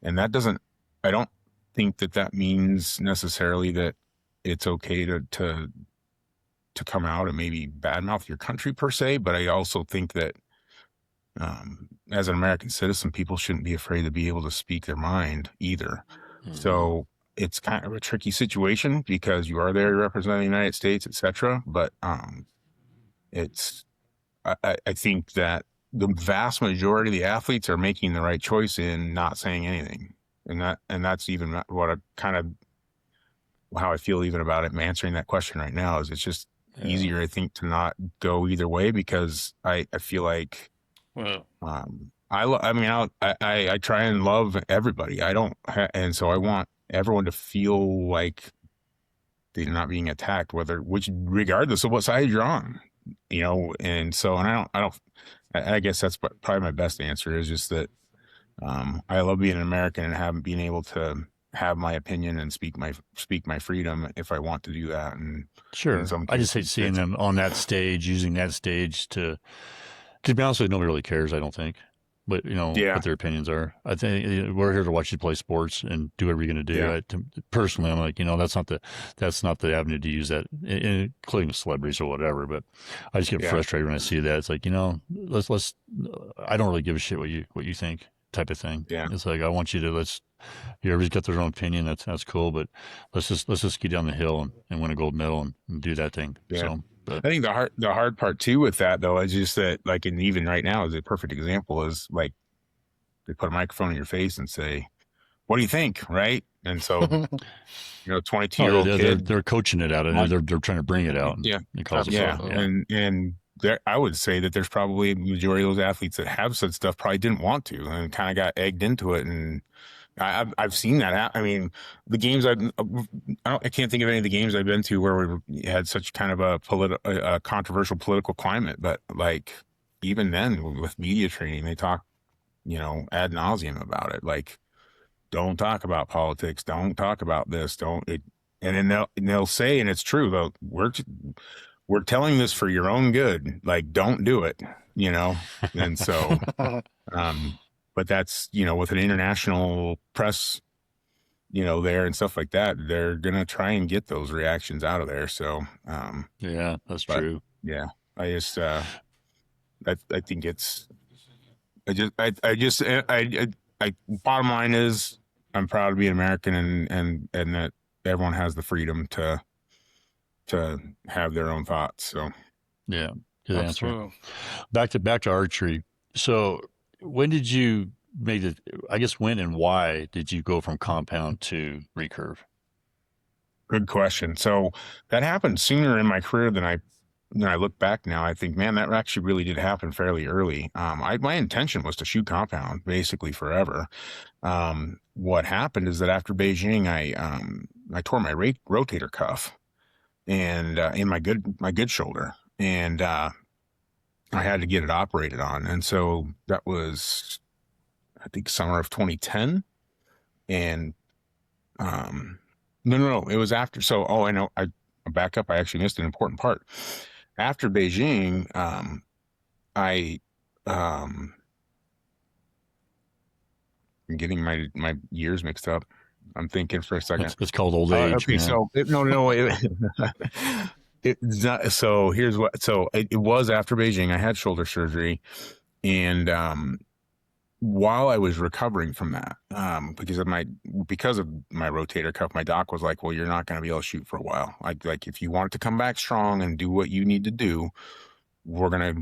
that doesn't, I don't think that means necessarily that it's okay to come out and maybe badmouth your country per se. But I also think that, as an American citizen, people shouldn't be afraid to be able to speak their mind either. So it's kind of a tricky situation, because you are there representing the United States, etc. But I think that the vast majority of the athletes are making the right choice in not saying anything, and that's even what I kind of, how I feel even about it. And answering that question right now is, it's just easier, I think, to not go either way, because I feel like, I try and love everybody. And so I want everyone to feel like they're not being attacked, regardless of what side you're on, and so, and I guess that's probably my best answer, is just that, I love being an American and being able to have my opinion and speak my freedom if I want to do that. And Sure. in some I just hate cases, seeing them on that stage, using that stage to be honest with you, nobody really cares, I don't think. But, what their opinions are. I think we're here to watch you play sports and do whatever you're going to do. Yeah. Personally, I'm like, that's not the avenue to use that, including celebrities or whatever. But I just get frustrated when I see that. It's like, let's. I don't really give a shit what you think, type of thing. Yeah. It's like, I want you to everybody's got their own opinion. That's cool, but let's just get down the hill and win a gold medal and do that thing. Yeah. So. But I think the hard part too with that, though, is just that, like, and even right now is a perfect example, is like they put a microphone in your face and say, what do you think? Right. And so, 22-year-old Oh, kid. they're coaching it out, and they're trying to bring it out, and Yeah. it causes Yeah. problem. Yeah. And there, I would say that there's probably a majority of those athletes that have said stuff probably didn't want to and kind of got egged into it. And I've seen that. I mean, the games I can't think of any of the games I've been to where we had such kind of a controversial political climate. But like even then, with media training, they talk, ad nauseum about it. Like, don't talk about politics. Don't talk about this. And then they'll say, and it's true though, we're telling this for your own good. Like, don't do it. And so. But that's, with an international press, there and stuff like that, they're going to try and get those reactions out of there. So, Yeah, that's true. Yeah. I just, I think it's, bottom line is I'm proud to be an American and that everyone has the freedom to have their own thoughts. So, yeah, good answer. Absolutely. Back to archery. So, when did you make it? I guess when and why did you go from compound to recurve? Good question. So that happened sooner in my career than I look back now. I think, man, that actually really did happen fairly early. My intention was to shoot compound basically forever. What happened is that after Beijing, I tore my rotator cuff and in my good shoulder, and I had to get it operated on. And so that was, I think, summer of 2010. And no, it was after. So, I know. I back up. I actually missed an important part. After Beijing, I'm getting my years mixed up. I'm thinking for a second. It's called old age. Okay, man. So no. It's not, so here's what. So it was after Beijing. I had shoulder surgery, and while I was recovering from that, because of my rotator cuff, my doc was like, "Well, you're not going to be able to shoot for a while. Like if you want to come back strong and do what you need to do, we're gonna,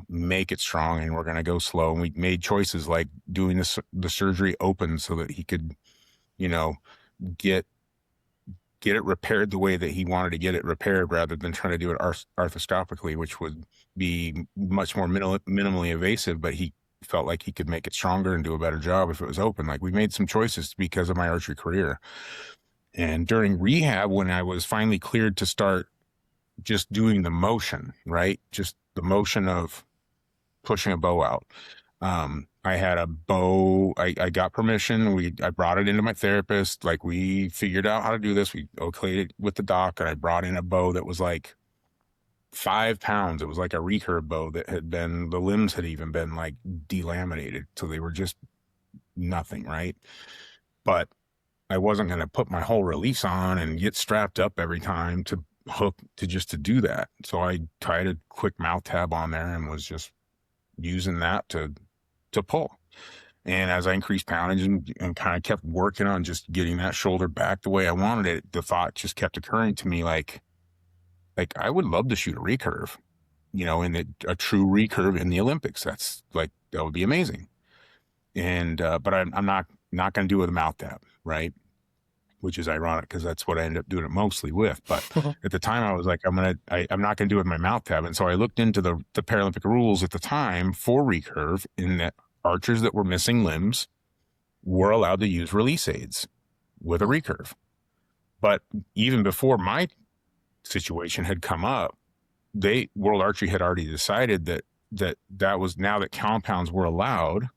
make it strong, and we're gonna go slow." And we made choices like doing the surgery open so that he could, get it repaired the way that he wanted to get it repaired, rather than trying to do it arthroscopically, which would be much more minimally invasive. But he felt like he could make it stronger and do a better job if it was open. Like, we made some choices because of my archery career. And during rehab, when I was finally cleared to start just doing the motion, right? Just the motion of pushing a bow out. I had a bow. I got permission. I brought it into my therapist. Like, we figured out how to do this. We okayed it with the doc, and I brought in a bow that was like 5 pounds. It was like a Recurve bow that the limbs had even been like delaminated. So they were just nothing. Right. But I wasn't going to put my whole release on and get strapped up every time to hook to do that. So I tied a quick mouth tab on there and was just using that to pull. And as I increased poundage and kind of kept working on just getting that shoulder back the way I wanted it, the thought just kept occurring to me, like I would love to shoot a recurve, a true recurve in the Olympics. That would be amazing. And, but I'm not going to do it with a mouth tab, right? Which is ironic because that's what I ended up doing it mostly with. But at the time I was like, I'm not going to do it with my mouth tab. And so I looked into the Paralympic rules at the time for recurve, in that archers that were missing limbs were allowed to use release aids with a recurve. But even before my situation had come up, World Archery had already decided that was, now that compounds were allowed,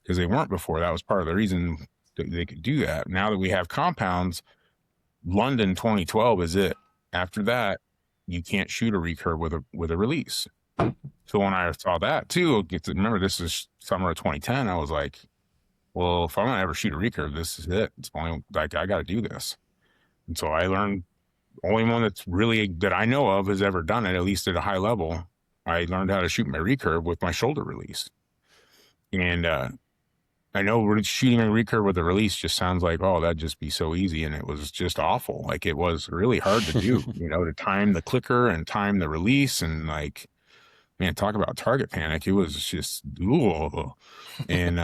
because they weren't before. That was part of the reason that they could do that. Now that we have compounds, London 2012 is it. After that, you can't shoot a recurve with a release. So when I saw that too, remember this is summer of 2010, I was like, well, if I'm gonna ever shoot a recurve, this is it. It's only like, I got to do this. And so I learned, only one that's really that I know of has ever done it, at least at a high level. I learned how to shoot my recurve with my shoulder release. And I know shooting a recurve with a release just sounds like, oh, that'd just be so easy. And it was just awful. Like, it was really hard to do, to time the clicker and time the release. And like, man, talk about target panic. It was just, ooh. And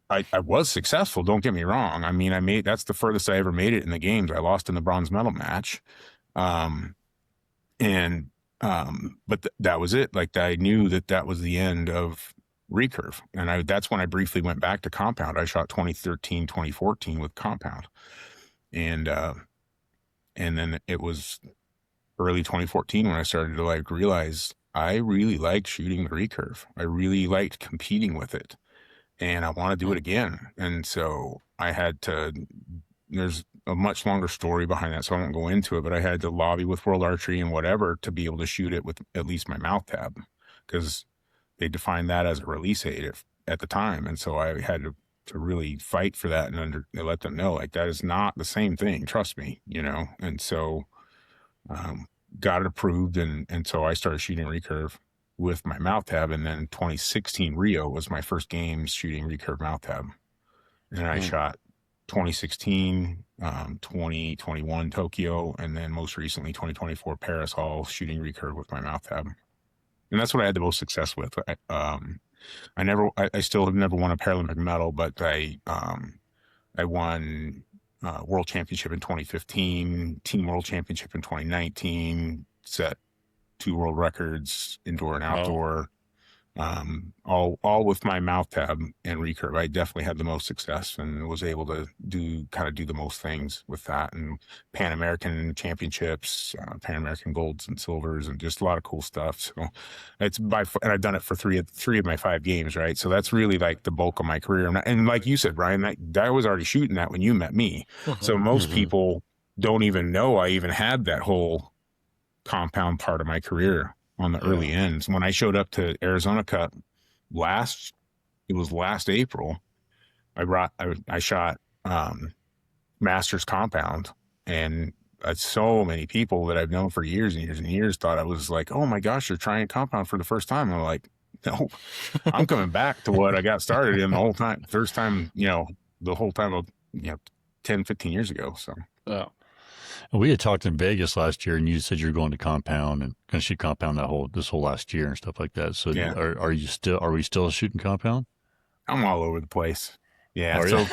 I was successful. Don't get me wrong. I mean, that's the furthest I ever made it in the games. I lost in the bronze medal match. Um, and, but that was it. Like, I knew that was the end of recurve. And that's when I briefly went back to compound. I shot 2013, 2014 with compound. And then it was early 2014 when I started to like realize I really liked shooting the recurve. I really liked competing with it, and I want to do it again. And so there's a much longer story behind that, so I won't go into it, but I had to lobby with World Archery and whatever to be able to shoot it with at least my mouth tab, because they defined that as a release aid at the time. And so I had to really fight for that and let them know, like, that is not the same thing. Trust me, And so, got it approved. And so I started shooting recurve with my mouth tab. And then 2016 Rio was my first games shooting recurve mouth tab. And I shot 2016, 2021 Tokyo, and then most recently 2024 Paris, all shooting recurve with my mouth tab. And that's what I had the most success with. I still have never won a Paralympic medal, but I won World Championship in 2015, Team World Championship in 2019, set 2 world records, indoor and outdoor, all with my mouth tab and recurve. I definitely had the most success and was able to do the most things with that, and Pan American championships, Pan American golds and silvers, and just a lot of cool stuff. So it's and I've done it for three of my 5 games, right? So that's really like the bulk of my career. And like you said, Brian, I was already shooting that when you met me. So most people don't even know I even had that whole compound part of my career on the early ends. When I showed up to Arizona Cup last April, I shot Masters compound, and so many people that I've known for years and years and years thought I was like, oh my gosh, you're trying compound for the first time. I'm like, no, I'm coming back to what I got started in the whole time. First time, the whole time of 10, 15 years ago. So we had talked in Vegas last year, and you said you're going to compound and going to shoot compound this whole last year and stuff like that. So are we still shooting compound? I'm all over the place. Yeah. Are so you?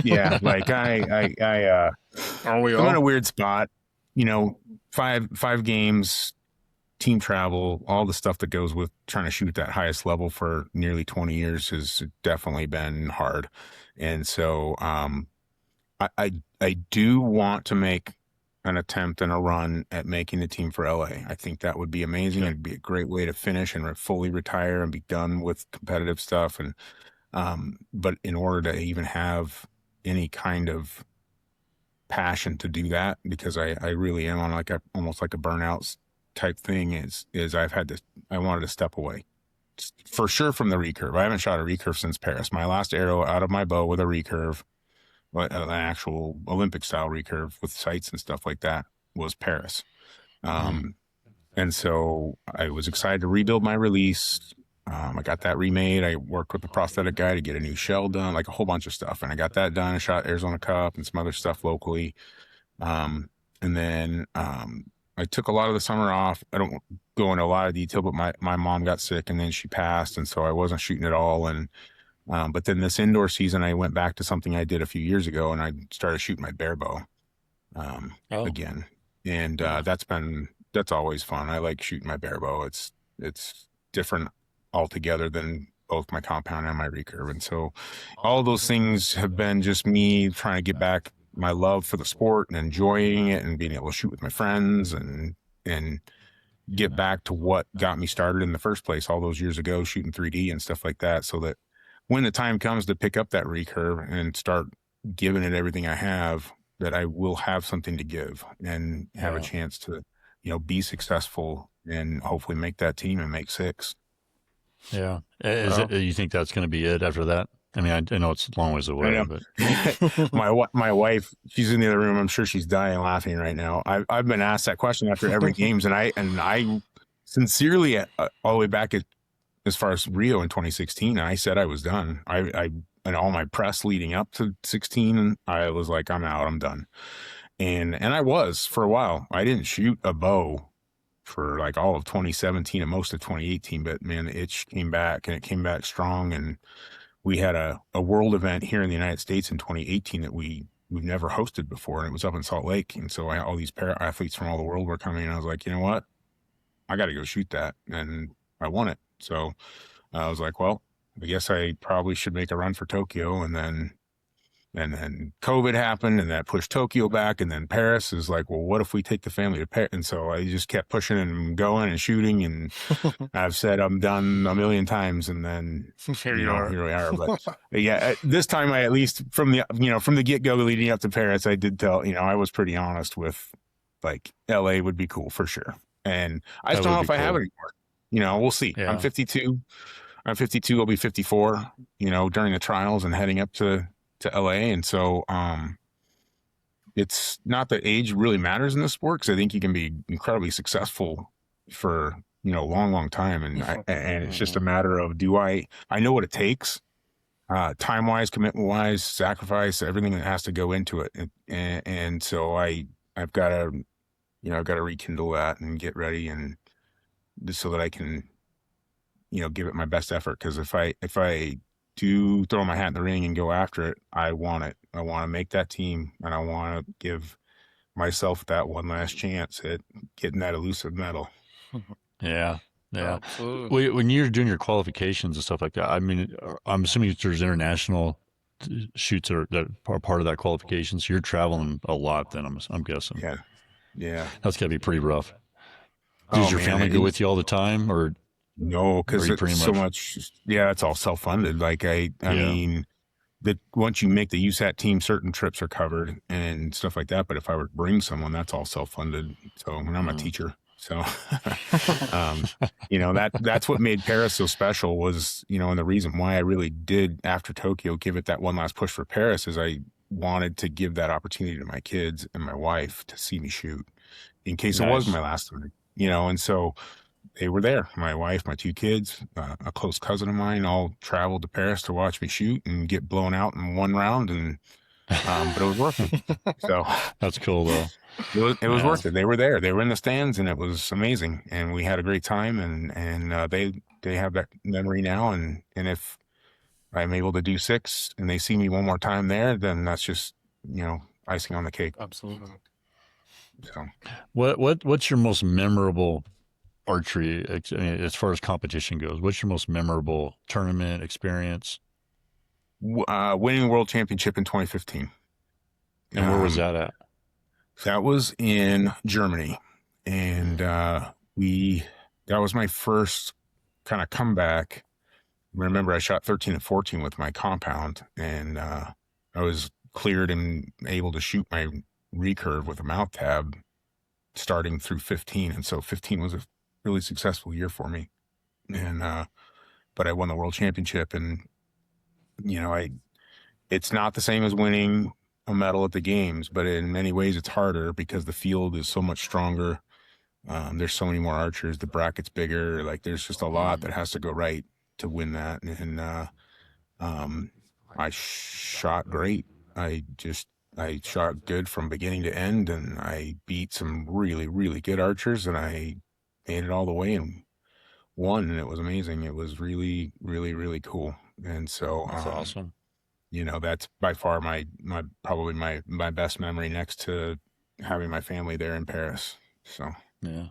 yeah, like I'm in a weird spot, 5 games, team travel, all the stuff that goes with trying to shoot at that highest level for nearly 20 years has definitely been hard. And so, I do want to make an attempt and a run at making the team for LA. I think that would be amazing. It'd be a great way to finish and fully retire and be done with competitive stuff. And, but in order to even have any kind of passion to do that, because I really am on almost like a burnout type thing, is I wanted to step away for sure from the recurve. I haven't shot a recurve since Paris. My last arrow out of my bow with a recurve, an actual Olympic style recurve with sights and stuff like that, was Paris. And so I was excited to rebuild my release. I got that remade. I worked with the prosthetic guy to get a new shell done, like a whole bunch of stuff. And I got that done. I shot Arizona Cup and some other stuff locally. And then I took a lot of the summer off. I don't go into a lot of detail, but my mom got sick and then she passed. And so I wasn't shooting at all. And but then this indoor season, I went back to something I did a few years ago, and I started shooting my bare bow again. And that's always fun. I like shooting my bare bow. It's different altogether than both my compound and my recurve. And so all those things have been just me trying to get back my love for the sport and enjoying it and being able to shoot with my friends and get back to what got me started in the first place all those years ago, shooting 3D and stuff like that, so that when the time comes to pick up that recurve and start giving it everything I have, that I will have something to give and have a chance to, be successful and hopefully make that team and make 6. Yeah. You think that's going to be it after that? I mean, I know it's a long ways away, but my wife, she's in the other room. I'm sure she's dying laughing right now. I've been asked that question after every games, and I sincerely, all the way back as far as Rio in 2016, I said I was done. And all my press leading up to 16, I was like, I'm out, I'm done. And I was for a while. I didn't shoot a bow for like all of 2017 and most of 2018, but man, the itch came back, and it came back strong. And we had a world event here in the United States in 2018 that we've never hosted before, and it was up in Salt Lake. And so all these para athletes from all the world were coming, and I was like, you know what, I got to go shoot that, and I won it. So I was like, well, I guess I probably should make a run for Tokyo. And then COVID happened, and that pushed Tokyo back. And then Paris is like, well, what if we take the family to Paris? And so I just kept pushing and going and shooting. And I've said I'm done a million times. And then Here you you know, are. here we are. But yeah, this time I, at least from the get-go leading up to Paris, I did tell, I was pretty honest with, like, LA would be cool for sure. And I just don't know if I have it anymore. We'll see. Yeah. I'm 52. I'll be 54, during the trials and heading up to LA. And so, it's not that age really matters in this sport, because I think you can be incredibly successful for, a long, long time. And and it's just a matter of, I know what it takes, time wise, commitment wise, sacrifice, everything that has to go into it. And so I've got to, rekindle that and get ready, and just so that I can, give it my best effort. Because if I do throw my hat in the ring and go after it, I want it. I want to make that team, and I want to give myself that one last chance at getting that elusive medal. Yeah. Absolutely. When you're doing your qualifications and stuff like that, I mean, I'm assuming there's international shoots that are part of that qualification. So you're traveling a lot then, I'm guessing. Yeah. That's got to be pretty rough. Does your family go with you all the time, or? No, because it's so much. Yeah, it's all self-funded. Like I mean, that once you make the USAT team, certain trips are covered and stuff like that. But if I were to bring someone, that's all self-funded. So, and I'm a teacher, so that's what made Paris so special. Was, and the reason why I really did, after Tokyo, give it that one last push for Paris, is I wanted to give that opportunity to my kids and my wife to see me shoot, in case it was my last one. And so they were there. My wife, my two kids, a close cousin of mine, all traveled to Paris to watch me shoot and get blown out in one round. And but it was worth it. So that's cool, though. It was worth it. They were there. They were in the stands, and it was amazing. And we had a great time. And they have that memory now. And if I'm able to do 6 and they see me one more time there, then that's just, icing on the cake. Absolutely. So what's your most memorable archery, as far as competition goes? What's your most memorable tournament experience? Winning the world championship in 2015. And where was that at? That was in Germany. And that was my first kind of comeback. Remember, I shot 13 and 14 with my compound, and I was cleared and able to shoot my recurve with a mouth tab starting through 15. And so 15 was a really successful year for me. And but I won the world championship, and it's not the same as winning a medal at the games, but in many ways it's harder because the field is so much stronger. There's so many more archers, the bracket's bigger, like there's just a lot that has to go right to win that. And I shot great. I shot good from beginning to end, and I beat some really, really good archers, and I made it all the way and won, and it was amazing. It was really, really, really cool. And so that's awesome. That's by far probably my best memory, next to having my family there in Paris. So yeah.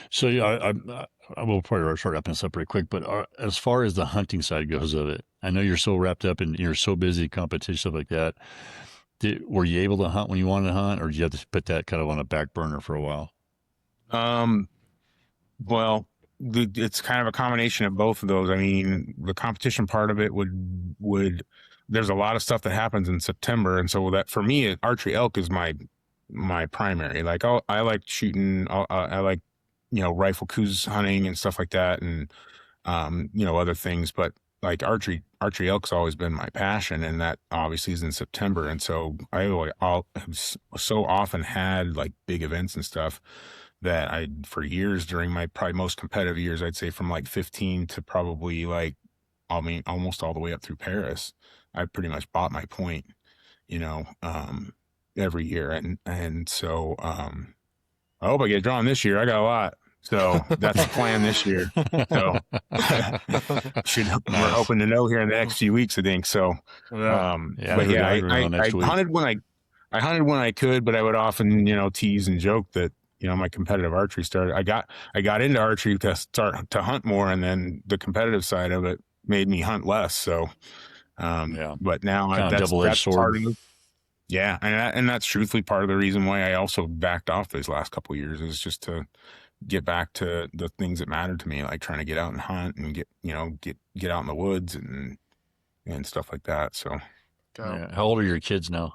So yeah, I will probably start wrapping this up pretty quick. But as far as the hunting side goes of it, I know you're so wrapped up and you're so busy, competition, stuff like that. Were you able to hunt when you wanted to hunt, or did you have to put that kind of on a back burner for a while? Well, it's kind of a combination of both of those. I mean, the competition part of it would there's a lot of stuff that happens in September, and so that, for me, archery elk is my primary. Like, I like shooting. I like rifle coos hunting and stuff like that, and other things. But like archery elk's always been my passion, and that obviously is in September. And so I'll have so often had like big events and stuff that for years, during my probably most competitive years, I'd say from like 15 to probably almost all the way up through Paris, I pretty much bought my point, every year. And so, I hope I get drawn this year. I got a lot. So that's the plan this year. So we're hoping to know here in the next few weeks, I think. So, Yeah. but yeah, I next week. hunted when I could, but I would often, tease and joke that, my competitive archery started. I got into archery to start to hunt more, and then the competitive side of it made me hunt less. So, but now that's double-edged sword. part of it. Yeah, and that's truthfully part of the reason why I also backed off these last couple of years, is just to get back to the things that mattered to me, like trying to get out and hunt and get out in the woods and stuff like that. So, yeah. How old are your kids now?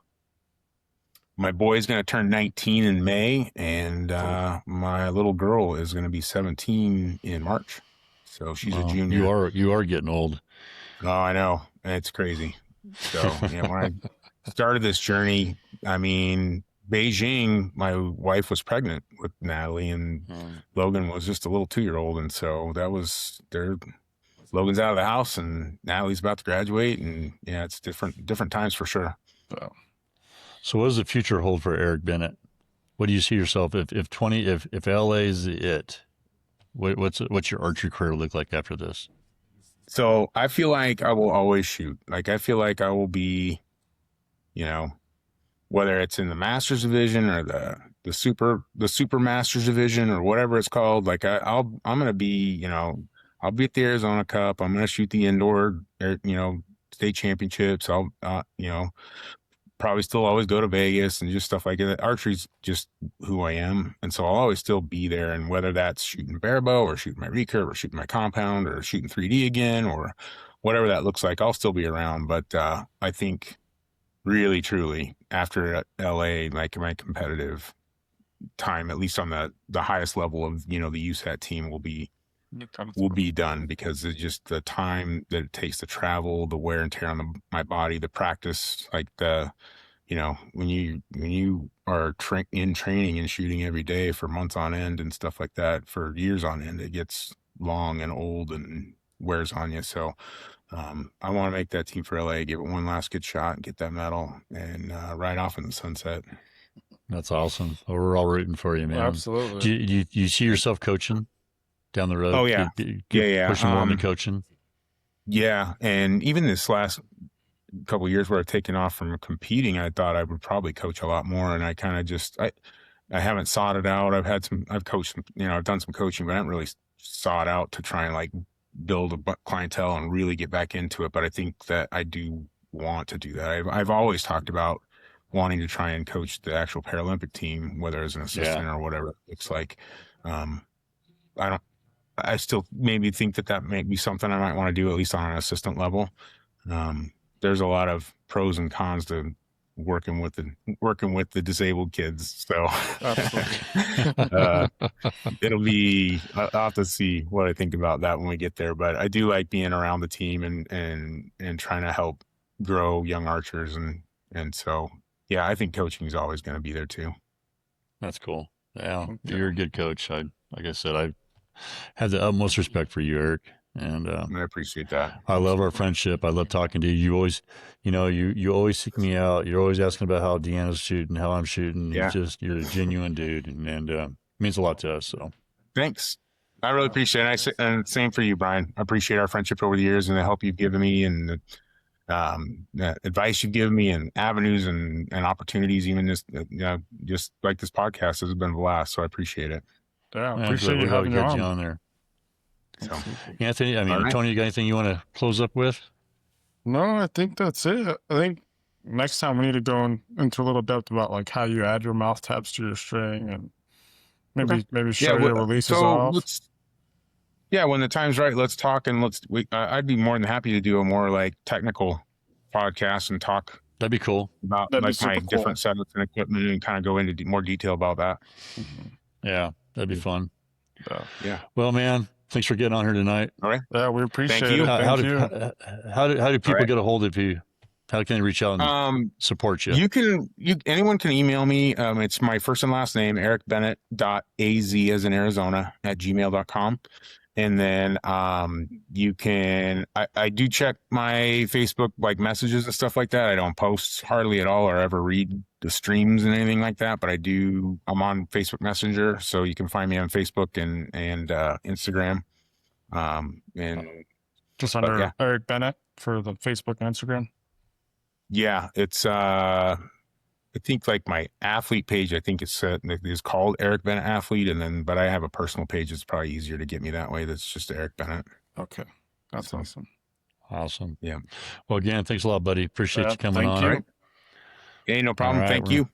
My boy's going to turn 19 in May, and my little girl is going to be 17 in March. So she's a junior. You are getting old. Oh, I know. It's crazy. So when I started this journey, I mean, Beijing, my wife was pregnant with Natalie, and Logan was just a little 2-year-old. And so that was Logan's out of the house and Natalie's about to graduate, and it's different times for sure. So what does the future hold for Eric Bennett? What do you see yourself if LA is it? What's your archery career look like after this? So I feel like I will always shoot. Like, I feel like I will be, whether it's in the Masters division or the super Masters division or whatever it's called. Like, I'm gonna be, I'll be at the Arizona Cup. I'm gonna shoot the indoor, state championships. I'll, probably still always go to Vegas and just stuff like that. Archery's just who I am. And so I'll always still be there. And whether that's shooting barebow or shooting my recurve or shooting my compound or shooting 3D again, or whatever that looks like, I'll still be around. But I think really, truly, after LA, like, my competitive time, at least on the highest level of, the USAT team, will be done, because it's just the time that it takes to travel, the wear and tear on my body, the practice, like when you are in training and shooting every day for months on end and stuff like that for years on end, it gets long and old and wears on you. So I want to make that team for LA, give it one last good shot and get that medal and ride off in the sunset. That's awesome. Well, we're all rooting for you, man. Absolutely. Do you see yourself coaching down the road? Oh yeah. Yeah. Pushing more into coaching. Yeah. And even this last couple of years where I've taken off from competing, I thought I would probably coach a lot more. And I kind of just, I haven't sought it out. I've coached, I've done some coaching, but I haven't really sought out to try and like build a clientele and really get back into it. But I think that I do want to do that. I've always talked about wanting to try and coach the actual Paralympic team, whether as an assistant or whatever it looks like. I still maybe think that may be something I might want to do, at least on an assistant level. There's a lot of pros and cons to working with the disabled kids. So it'll be, I'll have to see what I think about that when we get there. But I do like being around the team and trying to help grow young archers. And so, yeah, I think coaching is always going to be there too. That's cool. Yeah. You're a good coach. Like I said, I have the utmost respect for you, Eric. And I appreciate that. I love our friendship. I love talking to you. You always, you always seek me out. You're always asking about how Deanna's shooting, how I'm shooting. Yeah. You're a genuine dude, and it means a lot to us. So thanks. I really appreciate it. And same for you, Brian. I appreciate our friendship over the years and the help you've given me and the advice you've given me and avenues and opportunities. Even this, just like this podcast has been a blast. So I appreciate it. Yeah, I appreciate you having you on there. So, Anthony, right. Tony, you got anything you want to close up with? No, I think that's it. I think next time we need to go into a little depth about like how you add your mouth taps to your string and maybe show your releases off. When the time's right, let's talk and I'd be more than happy to do a more like technical podcast and talk. That'd be cool. About my different setups and equipment and kind of go into more detail about that. Mm-hmm. Yeah, that'd be fun. Yeah. Well, man, thanks for getting on here tonight. All right. Yeah, we appreciate it. How do people get a hold of you? How can they reach out and support you? Anyone can email me. It's my first and last name, ericbennett.az as in Arizona @gmail.com. And then you can, I do check my Facebook like messages and stuff like that. I don't post hardly at all or ever read the streams and anything like that, but I'm on Facebook Messenger, so you can find me on Facebook and Instagram. And Just under yeah. Eric Bennett for the Facebook and Instagram. Yeah, it's I think like my athlete page, I think it's called Eric Bennett Athlete, and then but I have a personal page. It's probably easier to get me that way. That's just Eric Bennett. Okay, that's awesome. Awesome. Yeah. Well, again, thanks a lot, buddy. Appreciate you coming thank on. you. All right. Hey, no problem. All right, Thank you.